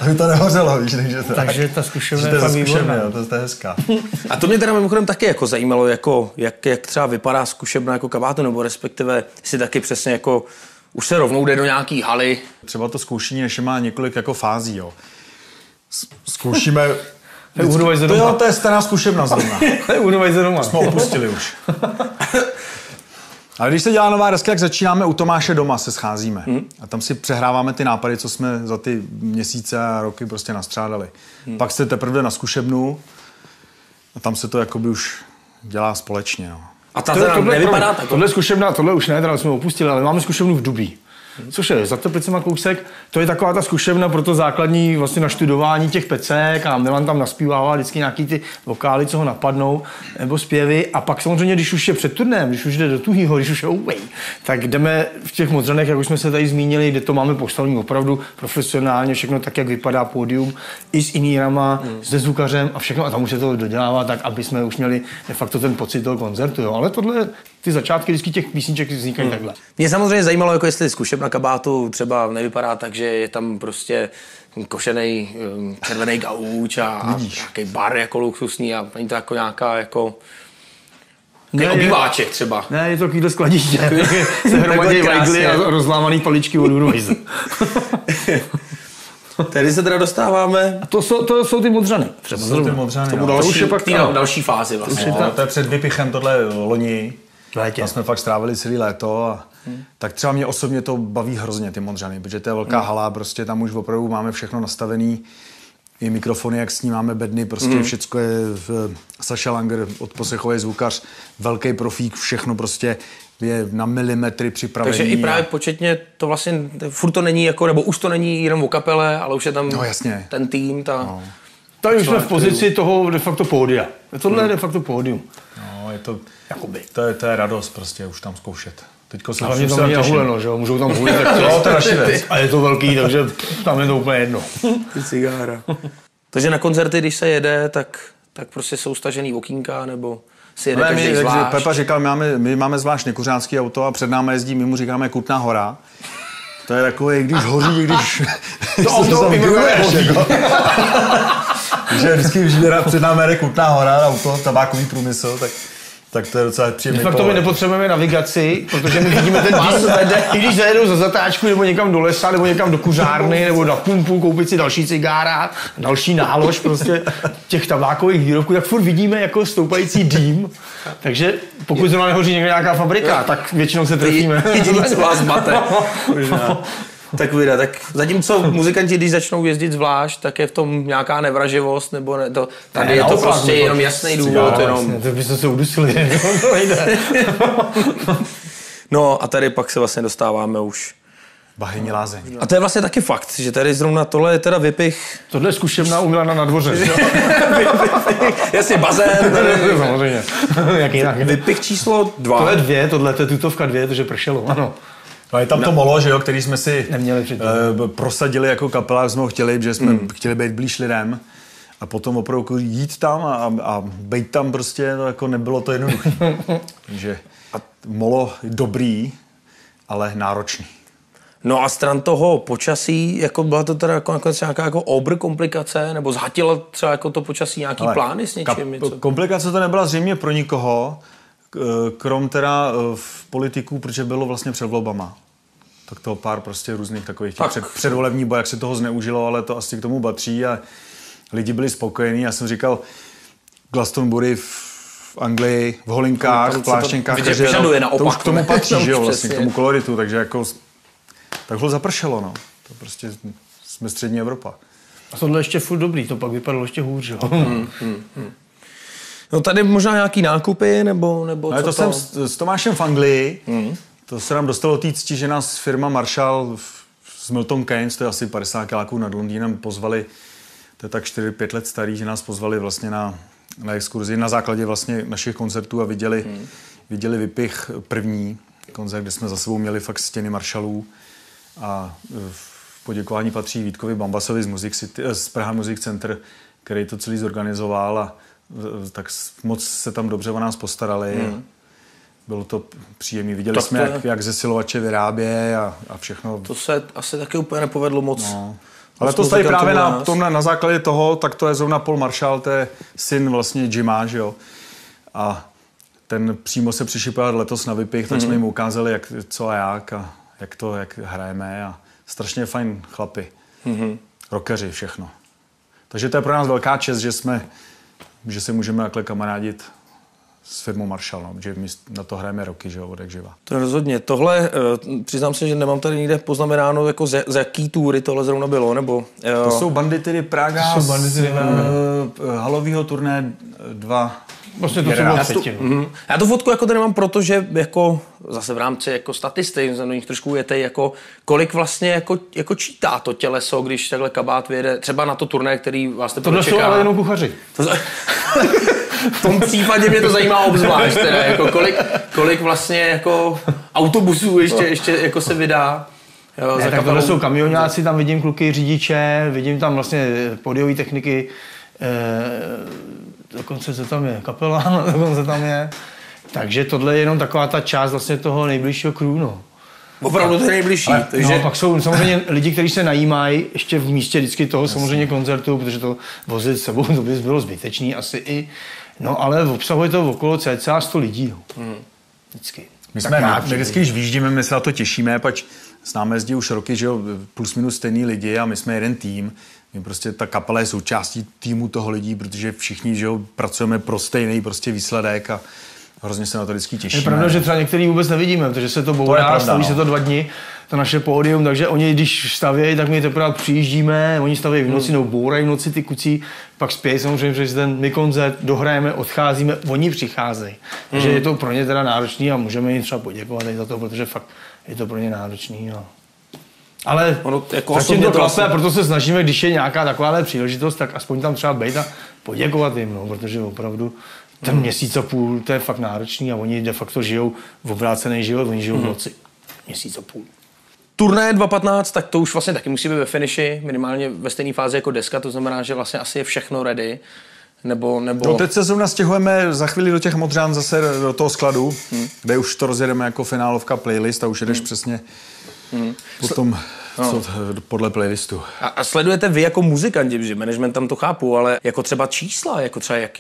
aby to nehořelo, víš, takže ta zkušebna je fakt výborná. To je hezká. A to mě teda mimochodem taky jako zajímalo, jako, jak třeba vypadá zkušebna jako kabátu, nebo respektive si taky přesně jako už se rovnou jde do nějaký haly. Třeba to zkoušení ještě má několik jako fází, jo. Zkoušíme... To je stará zkušebna zrovna. To je Urvajze doma. Jsme opustili už. Ale když se dělá nová deska, tak začínáme u Tomáše doma, se scházíme. A tam si přehráváme ty nápady, co jsme za ty měsíce a roky prostě nastřádali. Pak se teprve na zkušebnu a tam se to jakoby už dělá společně. No. A tohle nevypadá tak. Tohle zkušebna, tohle už ne, teda jsme opustili, ale máme zkušebnu v Dubí. Což je za Teplicema kousek, to je taková ta zkušebna pro to základní vlastně naštudování těch pecek a Milan tam naspívává vždycky nějaký ty vokály, co ho napadnou, nebo zpěvy a pak samozřejmě, když už je před turnem, když už jde do tuhýho, když už je away, tak jdeme v těch Modřanech, jak už jsme se tady zmínili, kde to máme postavený opravdu profesionálně, všechno tak, jak vypadá pódium, i s inírama, se zvukařem a všechno a tam už se to dodělává tak, aby jsme už měli de facto ten pocit toho koncertu, jo. Ale tohle ty začátky vždycky těch písniček vznikají takhle. Mě samozřejmě zajímalo, jako jestli zkušebna kabátu třeba nevypadá tak, že je tam prostě košenej červený gauč a nějaký bar jako luxusní a není to jako nějaká jako obýváček třeba. Ne, je to takovýhle skladiště. Se hromadí vajgly a rozlámaný paličky od Budweiser. Tady se teda dostáváme. A to jsou ty modřany. Třeba jsou ty modřany. To už je pak další fázi vlastně. To je před vypichem tohle loni. Tam jsme fakt strávili celý léto a tak třeba mě osobně to baví hrozně ty modřany, protože to je velká hala, prostě tam už opravdu máme všechno nastavený. I mikrofony, jak snímáme bedny, prostě všecko je Saša Langer, odposlechový zvukař, velký profík, všechno prostě je na milimetry připravený. Takže i právě početně to vlastně, furt to není jako, nebo už to není jenom o kapele, ale už je tam ten tým, Tady už jsme v pozici toho de facto pódia. Tohle je de facto pódium. No, je to, to je radost prostě už tam zkoušet. Teďko se hlavně tam není nahuleno, že jo? Můžou tam hulit, tak to je další věc. A je to velký, takže tam je to úplně jedno. Ty cigára. Takže na koncerty, když se jede, tak prostě jsou stažený okýnka, nebo si jede každý zvlášť. Pepa říkal, my máme zvlášť nekuřácký auto a před námi jezdí, my mu říkáme Kutná Hora. To je takové, když hoří, když... To auto hoří. Takže vždycky, když před námi jede Kutná Hora, auto, tabákový průmysl, tak to je docela příjemný. Fakt to my nepotřebujeme navigaci, protože my vidíme ten dým, i když zajedou za zatáčku nebo někam do lesa, nebo někam do kuřárny, nebo na pumpu, koupit si další cigára, další nálož prostě těch tabákových výrobků, tak furt vidíme jako stoupající dým. Takže pokud zrovna nehoří někde nějaká fabrika, tak většinou se trefíme. Jediný, co vás mate. Tak vyjde, tak zatímco muzikanti, když začnou jezdit zvlášť, tak je v tom nějaká nevraživost, nebo ne, to, tady je to prostě jenom jasný důvod. Tak byste se udusili. No a tady pak se vlastně dostáváme už. Bahyní lázeň. A to je vlastně taky fakt, že tady zrovna tohle je teda vypich. Tohle je zkušebná u Milana na dvoře. Jasně, bazén. Samozřejmě. Vypich číslo 2. Tohle 2, tohle je tutovka 2, protože pršelo, ano. No je tam to molo, že jo, který jsme si prosadili jako kapela, jsme ho chtěli, protože jsme chtěli být blíž lidem. A potom opravdu jít tam a být tam prostě, no, jako nebylo to jednoduché. Takže molo dobrý, ale náročný. No a stran toho počasí, jako byla to teda jako nějaká jako obr komplikace, nebo zhatilo třeba jako to počasí nějaký plány s něčím? Komplikace to nebyla zřejmě pro nikoho, krom teda v politiků, protože bylo vlastně před volbama. Tak to pár prostě různých takových předvolební boj, jak se toho zneužilo, ale to asi k tomu patří a lidi byli spokojení. Já jsem říkal, Glastonbury v Anglii, v holinkách, v pláštěnkách, to už k tomu patří, že jo, vlastně, k tomu koloritu, takže jako takhle zapršelo, no. To prostě jsme střední Evropa. A tohle ještě furt dobrý, to pak vypadalo ještě hůř, jo. No tady možná nějaký nákupy, nebo co to? Jsem s Tomášem v Anglii, to se nám dostalo té cti, že nás firma Marshall s Milton Keynes, to je asi 50 kiláků nad Londýnem, pozvali, to je tak 4-5 let starý, že nás pozvali vlastně na exkurzi na základě vlastně našich koncertů a viděli vypich první koncert, kde jsme za sebou měli fakt stěny Marshallů a v poděkování patří Vítkovi Bambasovi z Praha Music Center, který to celý zorganizoval a tak moc se tam dobře o nás postarali. Bylo to příjemné. Viděli jsme, jak zesilovače vyrábějí a všechno. To se asi taky úplně nepovedlo moc. No. Ale to tady právě na základě toho, tak to je zrovna Paul Marshall, to je syn vlastně Jima, že jo. A ten přímo se přišel letos na vypich, tak jsme jim ukázali, jak, co a jak hrajeme a strašně fajn chlapi. Rockeři, všechno. Takže to je pro nás velká čest, že se můžeme takhle kamarádit s firmou Marshall, no, že my na to hrajeme roky, že jo, odek živa. To rozhodně. Tohle, přiznám se, že nemám tady nikde poznamenáno, jako z jaký túry tohle zrovna bylo, nebo... To jsou Banditiry Praga, halovýho turné 2. Vlastně to bylo třetinu. Já tu fotku jako tady mám, protože jako zase v rámci jako statistik, za nich trošku ujete, jako kolik vlastně jako čítá to těleso, když takhle kabát vyjede, třeba na to turné, který vás teprve čeká. To jsou ale jenom kuchaři. V tom případě mě to zajímá obzvlášť, teda, jako kolik vlastně jako autobusů ještě jako se vydá. Jo, ne, tak tohle jsou kamionáci, tam vidím kluky řidiče, vidím tam vlastně pódiové techniky, dokonce co tam je, kapela, dokonce tam je. Takže tohle je jenom taková ta část vlastně toho nejbližšího crew, no. Opravdu to je nejbližší. Takže... No, pak jsou samozřejmě lidi, kteří se najímají ještě v místě vždycky toho samozřejmě koncertu, protože to vozit s sebou to by bylo zbytečný asi i. No ale obsahuje to okolo cca 100 lidí. No. Vždycky. My vždycky, když vyjíždíme, my se na to těšíme, pač s námi jezdí už roky, že jo, plus minus stejný lidi a my jsme jeden tým. My prostě ta kapela je součástí týmu toho lidí, protože všichni, že jo, pracujeme pro stejný prostě výsledek a hrozně se na to vždycky těšíme. Je pravda, že třeba některý vůbec nevidíme, protože se to bourá, staví se to 2 dny, to naše pódium, takže oni, když stavějí, tak my teprve přijíždíme, oni stavějí v noci, nebo bourají v noci ty kucí, pak spějí samozřejmě přes ten my koncert, dohrajeme, odcházíme, oni přicházejí. Takže je to pro ně teda náročný a můžeme jim třeba poděkovat za to, protože fakt je to pro ně náročný. No. Ale ono, jako zatím to klape, a proto se snažíme, když je nějaká taková příležitost, tak aspoň tam třeba být a poděkovat jim, no, protože opravdu ten měsíc a půl, to je fakt náročný a oni de facto žijou v obrácený život, oni žijou v noci. Měsíc a půl. Turné 2.15, tak to už vlastně taky musí být ve finiši, minimálně ve stejné fázi jako deska, to znamená, že vlastně asi je všechno ready. Nebo... No teď se zrovna stěhujeme za chvíli do těch Modřan zase do toho skladu, kde už to rozjedeme jako finálovka playlist a už jedeš přesně potom podle playlistu. A sledujete vy jako muzikanti, protože management tam to chápu, ale jako třeba čísla, jako třeba jak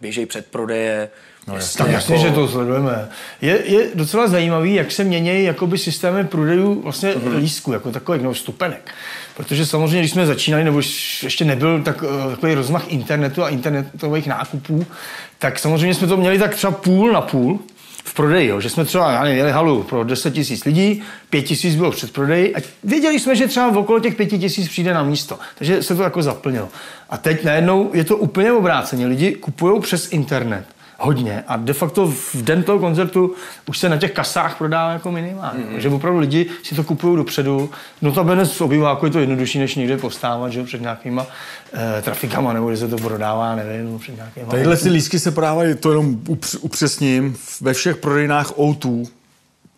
běžejí předprodeje. No jasně, že to sledujeme. Je docela zajímavý, jak se mění jakoby systémy prodejů vlastně lístků, jako takových vstupenek. Protože samozřejmě, když jsme začínali, nebo ještě nebyl takový rozmach internetu a internetových nákupů, tak samozřejmě jsme to měli tak třeba půl na půl v prodeji, jo. Že jsme třeba měli halu pro 10 000 lidí, 5 000 bylo před prodeji a věděli jsme, že třeba okolo těch 5 000 přijde na místo. Takže se to jako zaplnilo. A teď najednou je to úplně obráceně. Lidi kupují přes internet. Hodně. A de facto v den toho koncertu už se na těch kasách prodává jako minimálně. Že opravdu lidi si to kupují dopředu. No to bez obýváku je to jednodušší, než někde postávat, že před nějakýma trafikama, nebo kde se to prodává, nevím, před nějakýma... Tadyhle si lístky se prodávají, to jenom upřesním, ve všech prodejnách O2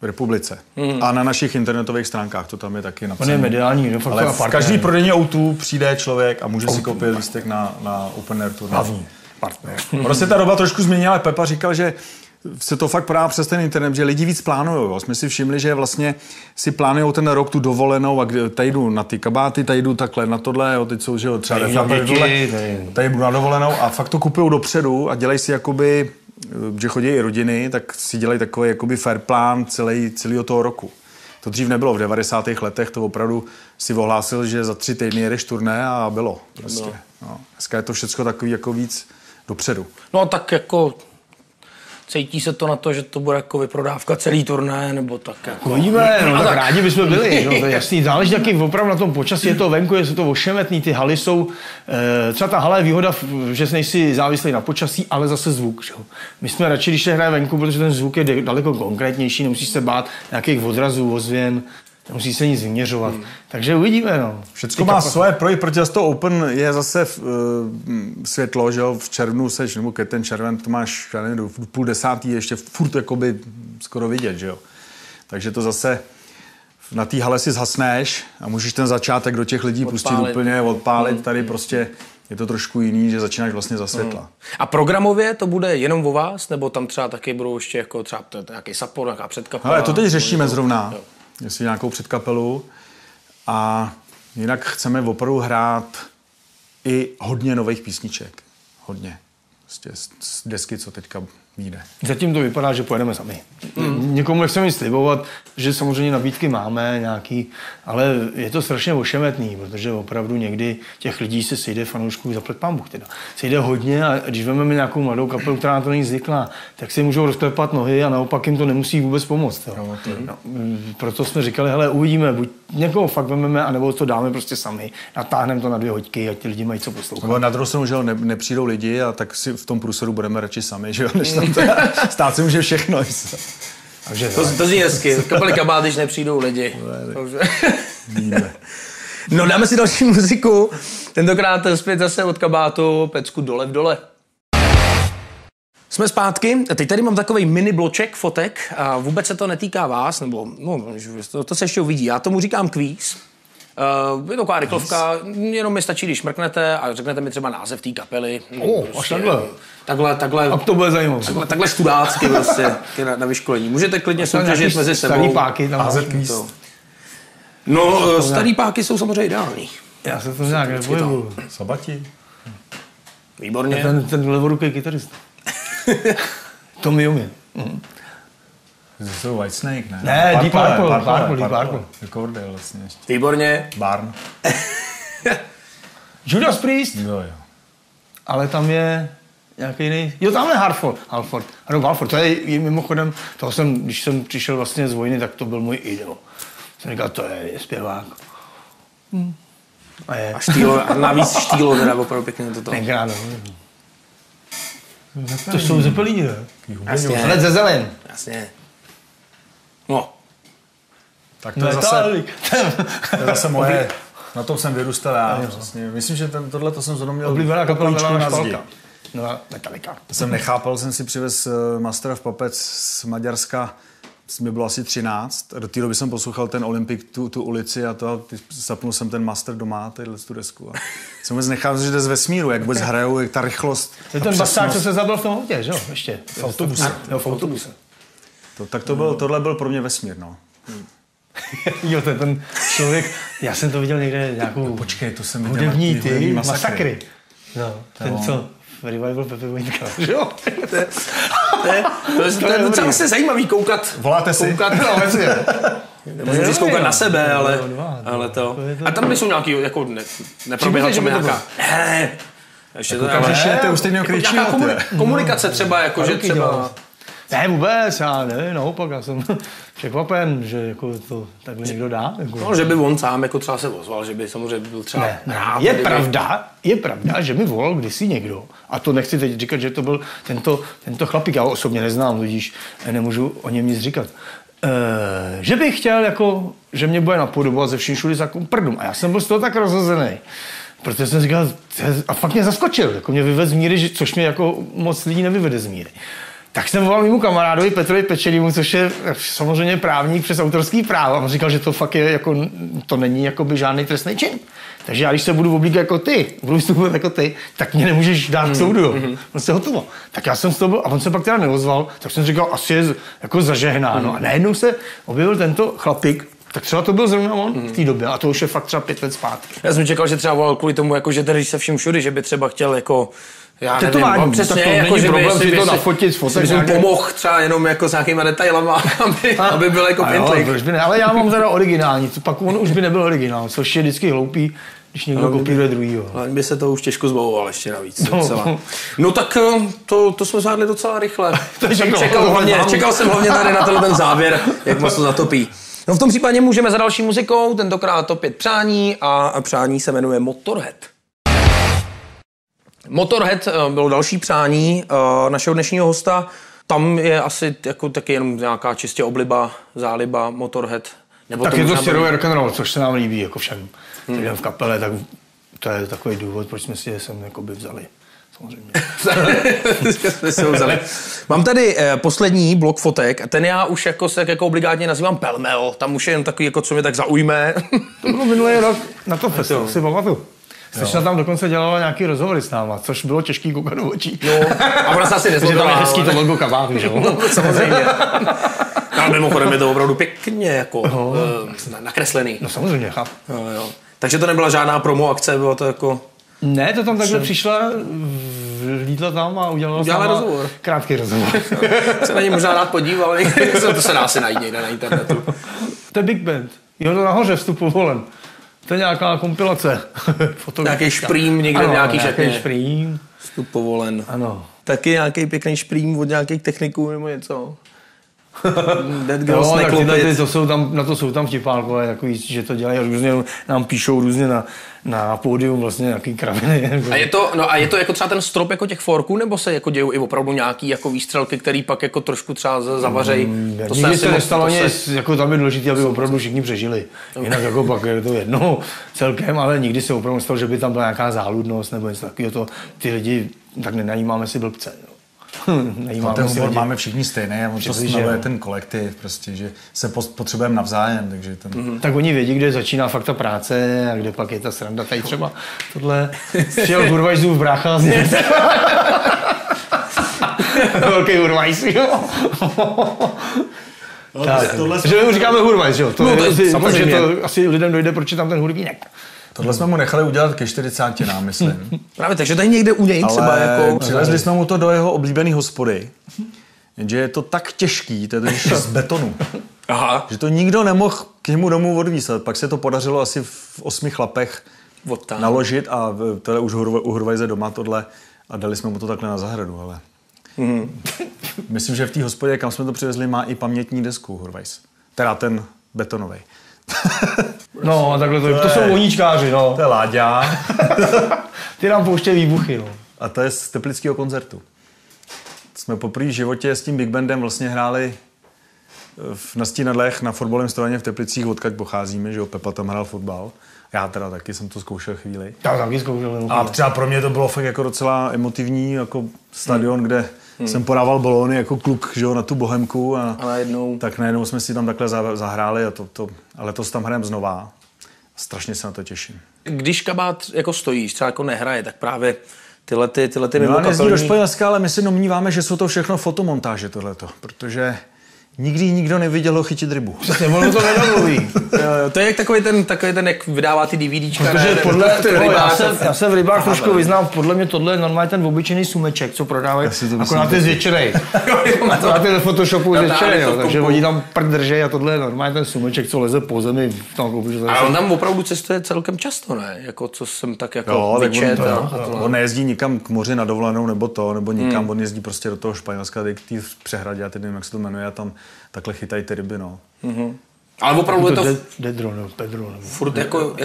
v republice. A na našich internetových stránkách, to tam je taky napsané. On je mediální, de facto. Ale v každý prodejně O2 přijde člověk a může si koupit lístek na Open Air turné. Hlavní partner. Ono se ta doba trošku změnila, ale Pepa říkal, že se to fakt prodá přes ten internet, že lidi víc plánujou. Jsme si všimli, že vlastně si plánujou ten rok tu dovolenou a tady jdu na ty kabáty, tady jdu takhle na tohle, jo, teď jsou, že jo, třeba tady jdu na dovolenou a fakt to kupují dopředu a dělají si jakoby, že chodí i rodiny, tak si dělají takový jakoby fair plán celého toho roku. To dřív nebylo, v 90. letech to opravdu si ohlásil, že za 3 týdny jedeš turné a bylo prostě. No. Dneska je to všechno takový jako víc dopředu. No tak jako cítí se to na to, že to bude jako vyprodávka celý turné, nebo tak jako... Uvidíme, no tak rádi bychom byli, no to je jasný. Záleží taky opravdu na tom počasí, je to venku, je to ošemetný, ty haly jsou... třeba ta hala je výhoda, že nejsi závislý na počasí, ale zase zvuk, že? My jsme radši, když se hraje venku, protože ten zvuk je daleko konkrétnější, nemusíš se bát nějakých odrazů, ozvěn, nemusí se nic vyměřovat. Takže uvidíme, no. Všechno má svoje proti to Open je zase světlo, že jo, v červnu seš, nebo keď ten červen, to máš v 9:30 ještě furt jakoby skoro vidět, že jo. Takže to zase na té hale si zhasneš a můžeš ten začátek do těch lidí pustit úplně, odpálit, tady prostě je to trošku jiný, že začínáš vlastně za světla. A programově to bude jenom o vás, nebo tam třeba taky budou ještě jako třeba nějaký support, nějaká předkapela? Ale to teď řešíme zrovna. Jestli nějakou předkapelu a jinak chceme opravdu hrát i hodně nových písniček. Hodně. Prostě z desky, co teďka vyjde. Zatím to vypadá, že pojedeme sami. Někomu nechceme slibovat, že samozřejmě nabídky máme nějaký, ale je to strašně ošemetný, protože opravdu někdy těch lidí se sejde fanoušků zaplet pán Bůh teda. Sejde hodně a když vezmeme nějakou mladou kapelu, která na to není zvyklá, tak si můžou rozklepat nohy a naopak jim to nemusí vůbec pomoct. No, proto jsme říkali, hele, uvidíme, buď někoho fakt vezmeme, anebo to dáme prostě sami. Natáhneme to na 2 hoďky, ať ti lidi mají co poslouchat. No, na druhou stranu, že nepřijdou lidi a tak si v tom průsoru budeme radši sami, že jo, než tam stát si může všechno. Takže to zní hezky. Kapely kabát, když nepřijdou lidi. No dáme si další muziku. Tentokrát zpět zase od kabátu pecku Dole v dole. Jsme zpátky. Teď tady mám takový mini bloček fotek a vůbec se to netýká vás, nebo no, to se ještě uvidí. Já tomu říkám kvíz. Je to taková rychlovka, jenom mi stačí, když mrknete a řeknete mi třeba název té kapely. Až takhle. A to bude zajímavé. Takhle študácky vlastně na vyškolení. Můžete klidně soutěžit mezi sebou. Starý páky tam No, starý páky jsou samozřejmě ideální. Já se to nějak nebojuju. Sabati. Výborně. Ten levoruký kytarista. Tommy Yomi. To jsou Whitesnake, ne? Ne, Deep Purple. Recordy vlastně ještě. Výborně. Barn. Judas Priest. Jo. Ale tam je nějaký jiný... Jo, tam je Halford. Ano, Halford. To je mimochodem, když jsem přišel vlastně z vojny, tak to byl můj idol. Jsem říkal, to je zpěvák. A je. A navíc štýlo, teda opravdu pěkně toto. Tenkrát, no. To jsou Zeppelini, ne? Jasně. Hned ze zelen. Jasně. No. Tak to je zase moje... Na tom jsem vyrůstal já. Vlastně. Myslím, že tohle jsem zrovna měl oblíbená kapela na zdi. No, Metallica. Jsem nechápal, jsem si přivez Master of Puppets z Maďarska. Mi bylo asi 13. Do té doby jsem poslouchal ten Olympik, tu ulici a zapnul jsem ten Master doma, tu desku. A jsem vůbec nechápal, že jde z vesmíru, jak vůbec hrajou, jak ta rychlost. To je ten basák, co se zabil v tom autě, že jo? Ještě. V autobuse. Jo, v autobuse. Tohle byl pro mě vesmír, no. Jo, to je ten člověk, já jsem to viděl někde nějakou... No, počkej, to jsem viděl hudební ty masakry. No, ten co? Revival Pepe Voinka, že jo? To je docela vlastně zajímavý koukat. Voláte si? No, vlastně. Můžu si koukat na sebe, ale to... A tam nejsou nějaký, jako neproběhla třeba nějaká... Ne, ještě to je už stejného kričího. Komunikace třeba, jako že třeba... Ne, vůbec, já nevím, naopak, já jsem překvapen, že jako to takhle někdo dá. Jako. No, že by on sám jako třeba se ozval, že by samozřejmě byl třeba rád. Je pravda, že mi volal kdysi někdo, a to nechci teď říkat, že to byl tento chlapík, já ho osobně neznám, tudíž nemůžu o něm nic říkat. Že bych chtěl, jako, že mě bude napodobovat ze vším všude za prdům. A já jsem byl z toho tak rozhozený, protože jsem říkal, a fakt mě zaskočil, jako mě vyvedl z míry, což mě jako moc lidí nevyvede z míry. Tak jsem volal mému kamarádovi Petrovi Pečelimu, což je samozřejmě právník přes autorský právo. A on říkal, že to fakt je jako, to není jakoby žádný trestný čin. Takže já, když se budu oblíkat jako ty, budu vystupovat jako ty, tak mě nemůžeš dát k soudu. Prostě hotovo. Tak já jsem z toho byl, a on se pak teda neozval, tak jsem říkal, asi je jako zažehnáno. A najednou se objevil tento chlapík, tak třeba to byl zrovna on v té době, a to už je fakt třeba 5 let zpátky. Já jsem čekal, že třeba volal kvůli tomu, jako, že drží se vším všude, že by třeba chtěl jako... Já nevím, přesně, jako, že problém si to nafotit z fotek. Jsem pomohl třeba jenom jako s nějakýma detailama, aby byl jako pintlik. Ale já mám teda originální, pak on už by nebyl originál, což je vždycky hloupý, když někdo kopíruje druhýho. Ale by se to už těžko zbavoval ještě navíc. No tak to jsme zvládli docela rychle. Čekal jsem hlavně tady na ten závěr, jak moc to zatopí. No v tom případě můžeme za další muzikou, tentokrát opět přání a přání se jmenuje Motorhead. Motorhead bylo další přání našeho dnešního hosta. Tam je asi jako taky jenom nějaká čistě záliba Motorhead. Nebo tak je to syrový rock'n'roll, což se nám líbí jako všem. V kapele, tak to je takový důvod, proč jsme si je sem jakoby vzali. Samozřejmě. jsme si ho vzali. Mám tady poslední blok fotek a ten já už jako se jako obligátně nazývám Pelmel. Tam už je jen takový, jako co mě tak zaujme. To bylo minulý rok na to festival, si pamatuju. Slyšela tam dokonce dělala nějaký rozhovory s náma, což bylo těžký koukat do očí. No, a ona se asi nezlobila. Že to je hezký to logo kabátu, že jo? No, samozřejmě. Ale mimochodem je to opravdu pěkně jako nakreslený. No samozřejmě, chápu. Jo. Takže to nebyla žádná promo akce, bylo to jako... Ne, to tam takhle přišla, vlítla tam a udělala rozhovor. Krátký rozhovor. Se na něj možná rád podíval, to se dá asi najít někde na internetu. To je Big Band. Jo, to nahoře vstup povolen. To je nějaká kompilace. Nějaký šprým někde, ano, nějaký šprým. Vstup povolen. Ano. Taky nějaký pěkný šprým od nějakých techniků nebo něco. Dead Girls no, tak na to jsou tam vtipálkové, takový, že to dělají různě, nám píšou různě na pódium vlastně nějaký kraviny. A je to jako třeba ten strop jako těch forků, nebo se jako dějou i opravdu nějaký jako výstřelky, který pak jako trošku třeba zavařej? Nikdy se nestalo nic, jako tam je důležité, aby opravdu všichni přežili. Okay. Jinak jako pak je to jedno celkem, ale nikdy se opravdu nestalo, že by tam byla nějaká záludnost nebo něco takového, ty lidi tak nenajímáme si blbce. Jo. Ten humor máme všichni stejný a on to směluje ten kolektiv, prostě, že se potřebujeme navzájem. Takže Tak oni vědí, kde začíná fakt ta práce a kde pak je ta sranda. Tady třeba tohle přijel Hurvajzův brácha z něj. Velký Hurvajz, jo. Tak, že my mu říkáme Hurvajz, jo. Takže to asi lidem dojde, proč je tam ten Hurvínek. Tohle jsme mu nechali udělat ke 40 nám, myslím. Právě, takže tady někde u něj třeba jako... Přivezli jsme mu to do jeho oblíbený hospody, jenže je to tak těžký, to je z betonu, že to nikdo nemohl k němu domů odvísat. Pak se to podařilo asi v 8 chlapech naložit a tohle už u Hurvajze doma tohle a dali jsme mu to takhle na zahradu, ale... Myslím, že v té hospodě, kam jsme to přivezli, má i pamětní desku Hurvajs. Teda ten betonový. No, takhle to jsou voníčkáři, no. To je Láďa. Ty nám pouštějí výbuchy, no. A to je z teplického koncertu. Jsme poprvé v životě s tím Big Bandem vlastně hráli na Stínadlech na fotbalovém stromě v Teplicích, odkud pocházíme, že jo, Pepa tam hrál fotbal. Já teda taky jsem to zkoušel chvíli. Já taky zkoušel. A třeba pro mě to bylo fakt jako docela emotivní, jako stadion, kde jsem podával balóny jako kluk, že jo, na tu Bohemku a najednou jsme si tam takhle zahráli a ale letos tam hrajeme znova. Strašně se na to těším. Když kabát jako stojíš, třeba jako nehraje, tak právě tyhle mimo kapelní... do Španělska, ale my si domníváme, že jsou to všechno fotomontáže tohleto, protože nikdo neviděl ho chytit rybu. Ono to nedomluví. To je jak takový ten, jak vydává ty DVDčka. Protože já se v rybách trošku vyznám, podle mě tohle je normálně ten obyčejný sumeček, co prodávají, akorát ty zvětšenej. Akorát ty ve Photoshopu zvětšenej, takže oni tam prd držej a tohle je normálně ten sumeček, co leze po zemi. Ale on tam opravdu cestuje celkem často, ne? Jako co jsem tak jako vyčet. On nejezdí nikam k moři na dovolenou nebo nikam, on jezdí prostě do toho Španělska, k té přehradě, já teď nevím, jak se to jmenuje, a tam takhle chytají ty ryby, no. Ale opravdu je to... Pedro. Furt jako...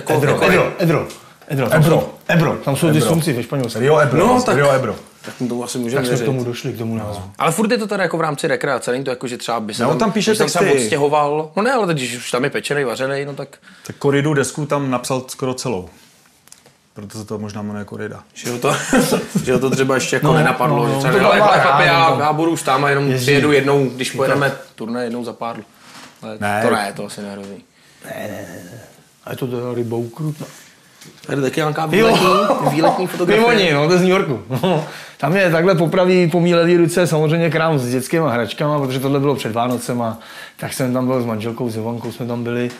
Ebro. Tam jsou ty slunci ve Španělsku. Rio Ebro. Tak to asi můžeme věřit. Tak jsme k tomu došli, k tomu názvu. Ale furt je to teda jako v rámci rekreace, není to jako, že třeba by se tam píše texty. Odstěhoval. No ne, ale teď, když už tam je pečenej, vařenej, no tak... Tak Koridu desku tam napsal skoro celou. Proto se to možná jmenuje Korida. Že ho to třeba ještě jako nenapadlo. Já budu už tam a jenom přijedu jednou, když pojedeme turné jednou za pár. Ale to asi nehrozí. Ne. A je to do ryboukru. Tady taky nějaká výletní fotografie. Mimoni, no, to je z New Yorku. Tam je takhle popraví po mý levý ruce samozřejmě krám s dětskými hračkama, protože tohle bylo před Vánocema. Tak jsem tam byl s manželkou, s Ivankou, jsme tam byli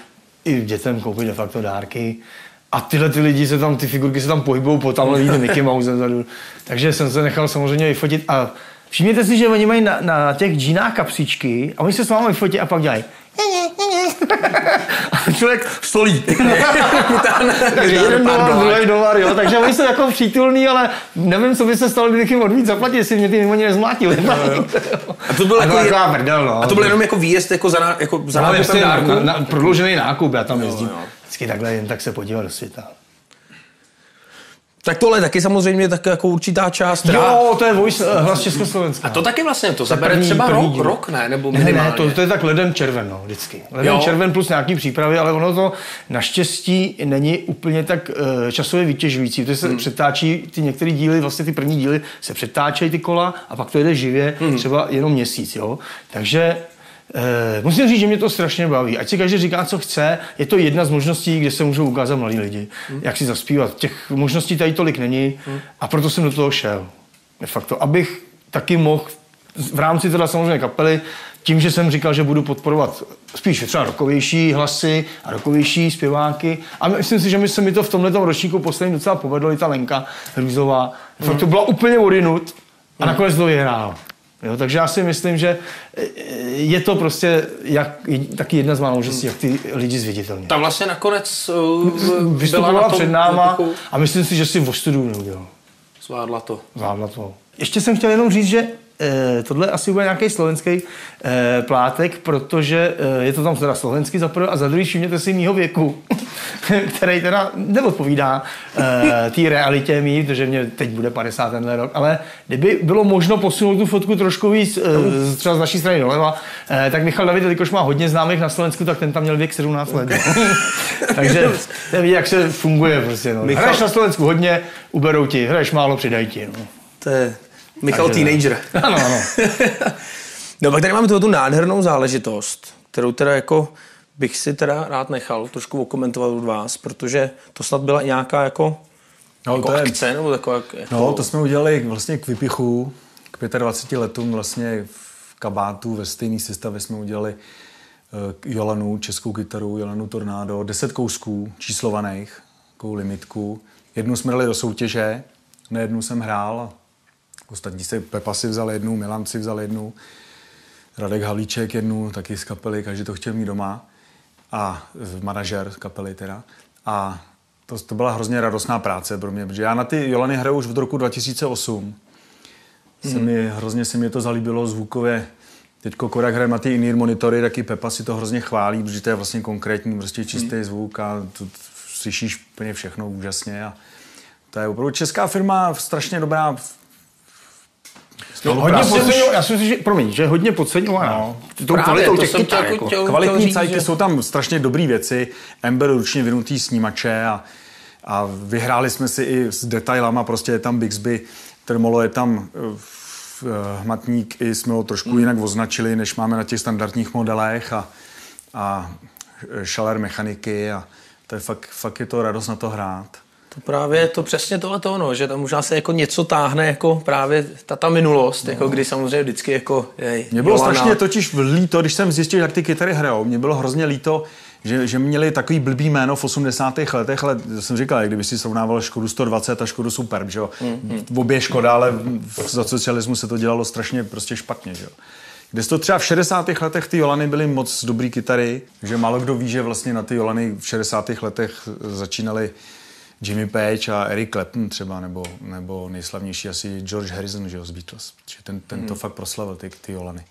i dětem koupit de facto dárky. A tyhle ty lidi se tam, ty figurky se tam pohybujou po tamhle vidíte Mickey Mouse vzadu. Takže jsem se nechal samozřejmě vyfotit a všimněte si, že oni mají na těch džínách kapsičky a oni se s vámi vyfotí a pak dělají. A člověk stolí. Jeden dolar, druhý dolar, jo. Takže oni jsou jako přítulný, ale nevím, co by se stalo, kdybych jim odvíc zaplatit, jestli mě ty mimoni nezmlátili. A to byl jako prdel, no. A to byl jenom jako výjezd jako za nákupem dárku? Prodloužený nákup, já tam jezdím. Vždycky takhle jen tak se podívat do světa. Tak tohle taky samozřejmě tak jako určitá část. Jo, to je hlas Československa. A to taky vlastně, to zabere třeba rok, ne? Nebo ne, to je tak leden červen, no, vždycky. Leden červen plus nějaký přípravy, ale ono to naštěstí není úplně tak časově vytěžující. To se přetáčí, ty některé díly, vlastně ty první díly se přetáčejí ty kola a pak to jede živě třeba jenom měsíc, jo. Takže musím říct, že mě to strašně baví. Ať si každý říká, co chce, je to jedna z možností, kde se můžou ukázat mladí lidi, jak si zaspívat. Těch možností tady tolik není a proto jsem do toho šel. De facto, abych taky mohl v rámci teda samozřejmě kapely, tím, že jsem říkal, že budu podporovat spíš třeba rockovější hlasy a rockovější zpěváky. A myslím si, že se mi to v tomhletom ročníku poslední docela povedlo, i ta Lenka Hrůzová. Fakt to byla úplně odinut a nakonec to vyhrál. Jo, takže já si myslím, že je to prostě taky jedna z málo možností, jak ty lidi zviditelně. Tam vlastně nakonec vystupovala před náma a myslím si, že si v ostudu neudělal. Zvládla to. Ještě jsem chtěl jenom říct, že tohle asi bude nějaký slovenský plátek, protože je to tam teda slovenský za prvé a za druhý všimněte si mýho věku, který teda neodpovídá té realitě mý, protože mě teď bude 50 tenhle rok, ale kdyby bylo možno posunout tu fotku trošku víc třeba z naší strany doleva, tak Michal David, jelikož má hodně známých na Slovensku, tak ten tam měl věk 17 let. Takže neví, jak se funguje prostě. No. Hraješ na Slovensku hodně, uberou ti, hraješ málo, přidají ti. No. Michal Teenager. Ano. No pak tady máme tu nádhernou záležitost, kterou teda jako bych si teda rád nechal trošku okomentovat od vás, protože to snad byla nějaká jako akce, nebo taková jako... No, to jsme udělali vlastně k vypichu, k 25 letům vlastně v kabátu ve stejné sestavě jsme udělali Jolanu, českou kytaru, Jolanu Tornado, 10 kousků číslovaných, takovou limitku. Jednu jsme dali do soutěže, na jednu jsem hrál, ostatní si Pepa si vzal jednu, Milan si vzal jednu, Radek Havlíček jednu, taky z kapely, každý to chtěl mít doma. A manažer kapely teda. A to byla hrozně radostná práce pro mě, protože já na ty Jolany hraju už od roku 2008. Hrozně se mi to zalíbilo zvukově. Teďko Korak hraje na ty in-ear monitory, taky Pepa si to hrozně chválí, protože to je vlastně konkrétní, prostě čistý zvuk a slyšíš úplně všechno úžasně. A to je opravdu česká firma, strašně dobrá. Hodně podceňovaná, já si myslím, že hodně podceňovaná. Kvalitní cajky, jsou tam strašně dobrý věci. Ember ručně vynutý snímače a vyhráli jsme si i s detailama, prostě je tam Bixby, Tremolo je tam hmatník, i jsme ho trošku jinak označili, než máme na těch standardních modelech a šaler mechaniky a to je fakt je to radost na to hrát. To právě to přesně tohleto, no, že tam možná se jako něco táhne jako právě ta minulost, jako kdy samozřejmě vždycky jako Mně bylo strašně totiž líto, když jsem zjistil, jak ty kytary hrajou, mně bylo hrozně líto, že měli takový blbý jméno v 80. letech, ale jsem říkal, kdyby si srovnával Škodu 120 a Škodu Superb, že jo. Obě Škoda, ale za socialismu se to dělalo strašně prostě špatně, že jo. Kdežto třeba v 60. letech ty Jolany byly moc dobrý kytary, že málo kdo ví, že vlastně na ty Jolany v 60. letech začínali Jimmy Page a Eric Clapton třeba, nebo nejslavnější asi George Harrison, že jo, z Beatles. Ten to fakt proslavil, ty Jolany.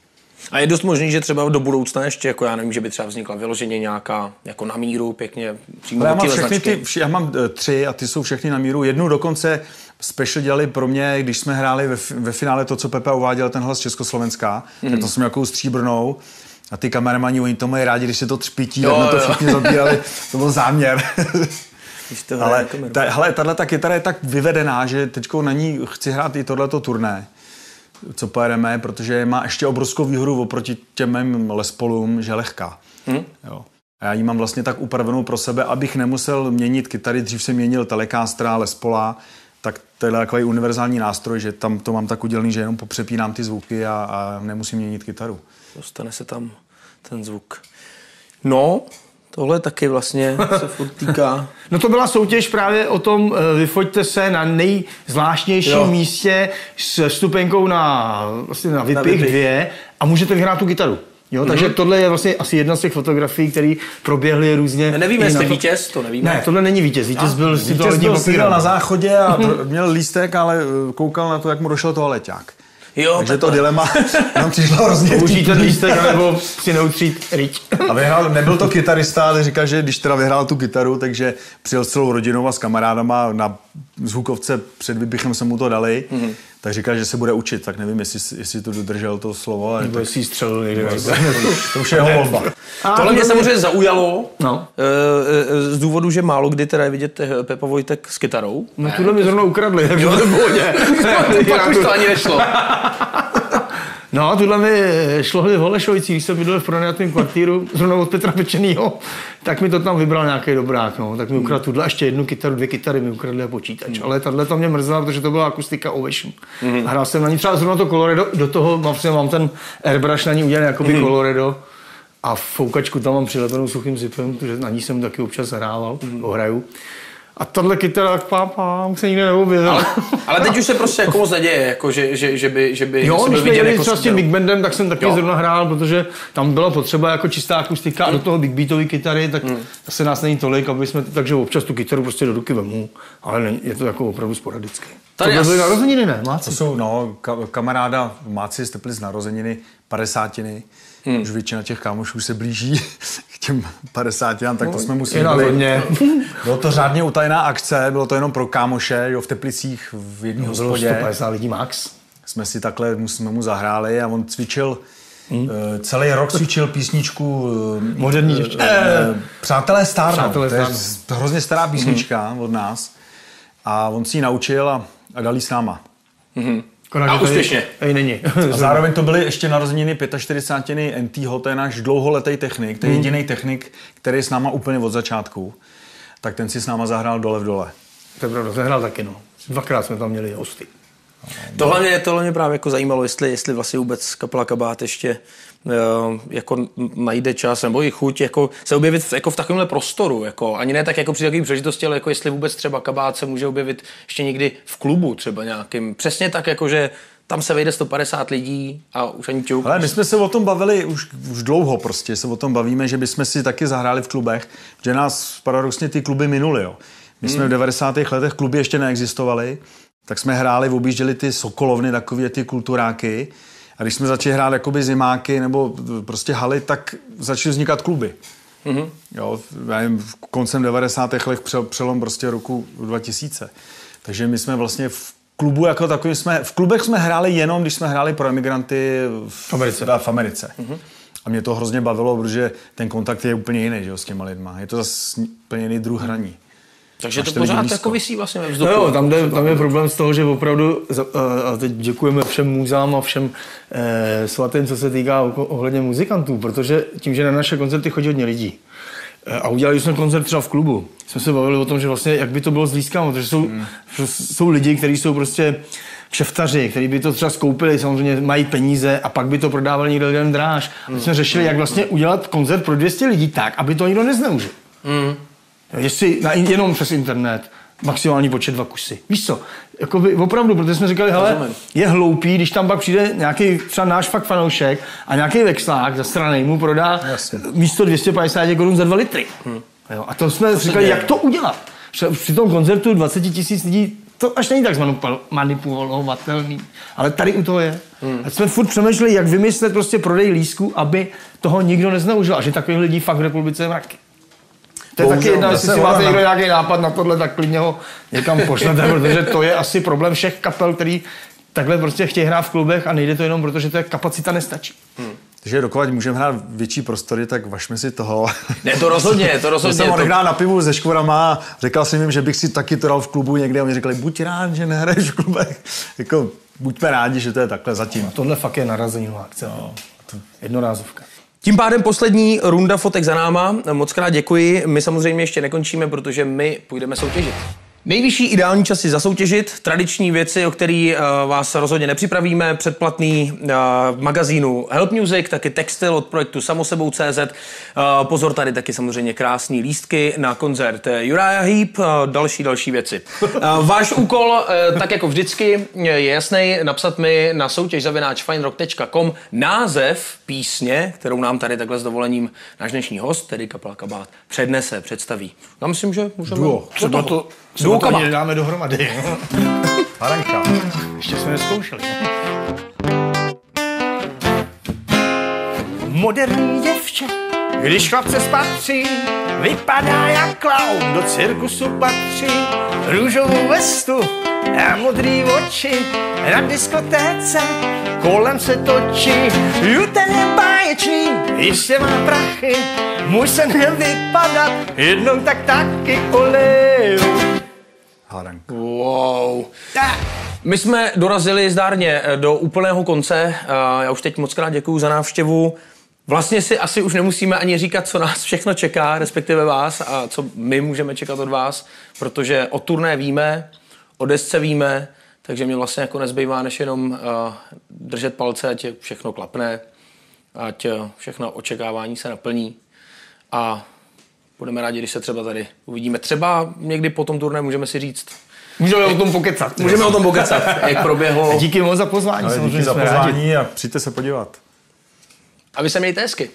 A je dost možný, že třeba do budoucna ještě, jako já nevím, že by třeba vznikla vyloženě nějaká jako na míru, pěkně přímo do téhle značky. Já mám 3 a ty jsou všechny na míru. Jednu dokonce special dělali pro mě, když jsme hráli ve finále to, co Pepa uváděl, ten hlas Československá, tak to jsem nějakou stříbrnou. A ty kameramani, oni to mají rádi, když se to třpití, tak na to všichni zabírali. To byl záměr. Ale tato kytara je tak vyvedená, že teďko na ní chci hrát i tohleto turné, co pojedeme, protože má ještě obrovskou výhodu oproti těm mým Les Paulům, že je lehká. Jo. A já ji mám vlastně tak upravenou pro sebe, abych nemusel měnit kytary. Dřív jsem měnil Telecastera, Les Paula, tak to je takový univerzální nástroj, že tam to mám tak udělaný, že jenom popřepínám ty zvuky a nemusím měnit kytaru. Dostane se tam ten zvuk. No, tohle taky vlastně se furt týká. No to byla soutěž právě o tom, vyfoťte se na nejzvláštnějším místě s stupenkou na Vypich 2 a můžete vyhrát tu kytaru. Jo, takže tohle je vlastně asi jedna z těch fotografií, které proběhly různě. Nevíme, jestli vítěz, to nevíme. Ne, tohle není vítěz. Vítěz byl na záchodě a měl lístek, ale koukal na to, jak mu došel toaleťák. Jo, takže to dilema nám přišlo hrozně. Použít ten lístek, nebo si neutřít riť. A vyhrál, nebyl to kytarista, ale říkal, že když teda vyhrál tu kytaru, takže přijel s celou rodinou a s kamarádama na zvukovce před Vypichem se mu to dali, tak říkal, že se bude učit, tak nevím, jestli to dodržel to slovo. Nebo jestli střelil někde. To už je jeho volba. Tohle mě samozřejmě zaujalo, z důvodu, že málo kdy teda je vidět Pepa Vojtek s kytarou. No tuhle mi zrovna ukradli, takže to bohodě. Pak už to ani nešlo. No, tuhle mi šlo v Holešovicích, když jsem bydlel v pronajatém kvartíru, zrovna od Petra Pečenýho, tak mi to tam vybral nějaký dobrák, no. Tak mi ukradl tuhle ještě jednu kytaru, 2 kytary mi ukradli a počítač. Ale tahle to mě mrzela, protože to byla akustika Ovation. Hrál jsem na ní třeba zrovna to Colorado, do toho mám ten airbrush na ní udělaný jakoby Colorado a foukačku tam mám přilepenou suchým zipem, protože na ní jsem taky občas hrával, hraju. A tahle kytara, tak se nikde neobjevil. Ale teď už se prostě jako moc neděje, jako že by jo, když jsme jeli jako třeba s tím Big Bandem, tak jsem taky zrovna hrál, protože tam byla potřeba jako čistá akustika a do toho Big Beatové kytary, tak zase nás není tolik, aby jsme, takže občas tu kytaru prostě do ruky vemu, ale je to jako opravdu sporadické. To byly narozeniny, ne? Máci? To jsou, kamaráda Máci z Teplic narozeniny, 50. Už většina těch kámošů se blíží k těm 50, tak to jsme museli. Bylo to řádně utajená akce, bylo to jenom pro kámoše, jo, v Teplicích v jedné hospodě. 150 lidí max. Jsme si takhle mu zahráli a on cvičil, celý rok cvičil písničku Moderní Přátelé stárnou. To je hrozně stará písnička od nás a on si ji naučil a dal ji s náma. A úspěšně. Není. A zároveň to byly ještě narozeniny 45. NTho, to je náš dlouholetý technik, to je jediný technik, který je s náma úplně od začátku. Tak ten si s náma zahrál Dole v dole. To je pravda, zahrál taky, no. 2krát jsme tam měli hosty. Tohle mě právě jako zajímalo, jestli vlastně vůbec kapela Kabát ještě jako najde čas nebo i chuť jako se objevit jako v takovémhle prostoru, jako ani ne tak jako při takové příležitosti, ale jako jestli vůbec třeba Kabát se může objevit ještě někdy v klubu třeba nějakým, přesně tak jako, že tam se vejde 150 lidí a už ani ťuk. Ale my jsme se o tom bavili už dlouho prostě, se o tom bavíme, že bychom si taky zahráli v klubech, že nás paradoxně ty kluby minuly, jo. My jsme v 90. letech kluby ještě neexistovaly, tak jsme hráli, objížděli ty sokolovny, takové ty kulturáky. A když jsme začali hrát jakoby zimáky nebo prostě haly, tak začaly vznikat kluby. Mm-hmm. Jo, já nevím, koncem 90. let přelom prostě roku 2000. Takže my jsme vlastně v klubu jako takový, v klubech jsme hráli jenom, když jsme hráli pro emigranty v Americe. Mm-hmm. A mě to hrozně bavilo, protože ten kontakt je úplně jiný, že jo, s těma lidma. Je to zase úplně jiný druh hraní. Takže to pořád jako visí vlastně ve vzduchu. No jo, tam je problém z toho, že opravdu, a teď děkujeme všem můzám a všem svatým, co se týká ohledně muzikantů, protože tím, že na naše koncerty chodí hodně lidí. A udělali jsme koncert třeba v klubu. Jsme se bavili o tom, že vlastně, jak by to bylo zlískáno, protože jsou lidi, kteří jsou prostě kšeftaři, kteří by to třeba skoupili, samozřejmě mají peníze a pak by to prodávali někdo lidem dráž. My jsme řešili, jak vlastně udělat koncert pro 200 lidí tak, aby to nikdo nezneužil. Jestli jenom přes internet, maximální počet 2 kusy. Víš co, jakoby opravdu, protože jsme říkali, hele, je hloupý, když tam pak přijde nějaký třeba náš fakt fanoušek a nějaký vexlák zastranej mu prodá místo 250 korun za 2 litry. Jo, a to jsme říkali, jak to udělat. Při tom koncertu 20 000 lidí, to až není tak manipulovatelný, ale tady u toho je. A jsme furt přemýšleli, jak vymyslet prostě prodej lístků, aby toho nikdo nezneužil a že takových lidí fakt v republice je mraky. To je taky jedna, jestli si máte někdo nějaký nápad na tohle, tak klidně ho někam pošlete, protože to je asi problém všech kapel, který takhle prostě chtějí hrát v klubech a nejde to jenom proto, že ta kapacita nestačí. Takže dokud můžeme hrát větší prostory, tak važme si toho. Ne, to rozhodně. Já jsem odehrál na pivu se Škvorama a říkal jsem jim, že bych si taky to dal v klubu někde a oni říkali, buď rád, že nehraješ v klubech. Jako, buďme rádi, že to je takhle zatím. A tohle fakt je narazenová akce. No. Jednorázovka. Tím pádem poslední runda fotek za náma. Moc krát děkuji. My samozřejmě ještě nekončíme, protože my půjdeme soutěžit. Nejvyšší ideální časy zasoutěžit, tradiční věci, o které vás rozhodně nepřipravíme, předplatný v magazínu Help Music, taky textil od projektu samosebou.cz. Pozor, tady taky samozřejmě krásný lístky na koncert Uriah Heep, další věci. Váš úkol, tak jako vždycky, je jasný, napsat mi na soutěž@finerock.com název písně, kterou nám tady takhle s dovolením náš dnešní host, tedy kapela Kabát, představí. Já myslím, že můžeme... Třeba to dáme dohromady. Haranka. Ještě jsme neskoušeli. Moderní děvče, když chlapce spatří, vypadá jak klaun, do cirkusu patří. Růžovou vestu a modrý oči, na diskotéce kolem se točí. Ten je báječný, jistě má prachy, muž se měl vypadat, jednou tak taky oleju. Haranka. Wow. My jsme dorazili zdárně do úplného konce. Já už teď moc krát děkuju za návštěvu. Vlastně si asi už nemusíme ani říkat, co nás všechno čeká, respektive vás, a co my můžeme čekat od vás, protože o turné víme, o desce víme, takže mě vlastně jako nezbývá, než jenom držet palce, ať všechno klapne, ať všechno očekávání se naplní a budeme rádi, když se třeba tady uvidíme. Třeba někdy po tom turné můžeme si říct. Můžeme o tom pokecat. Můžeme o tom pokecat, jak proběhlo. Díky moc za pozvání. Díky za pozvání a přijďte se podívat. A vy se mějte hezky.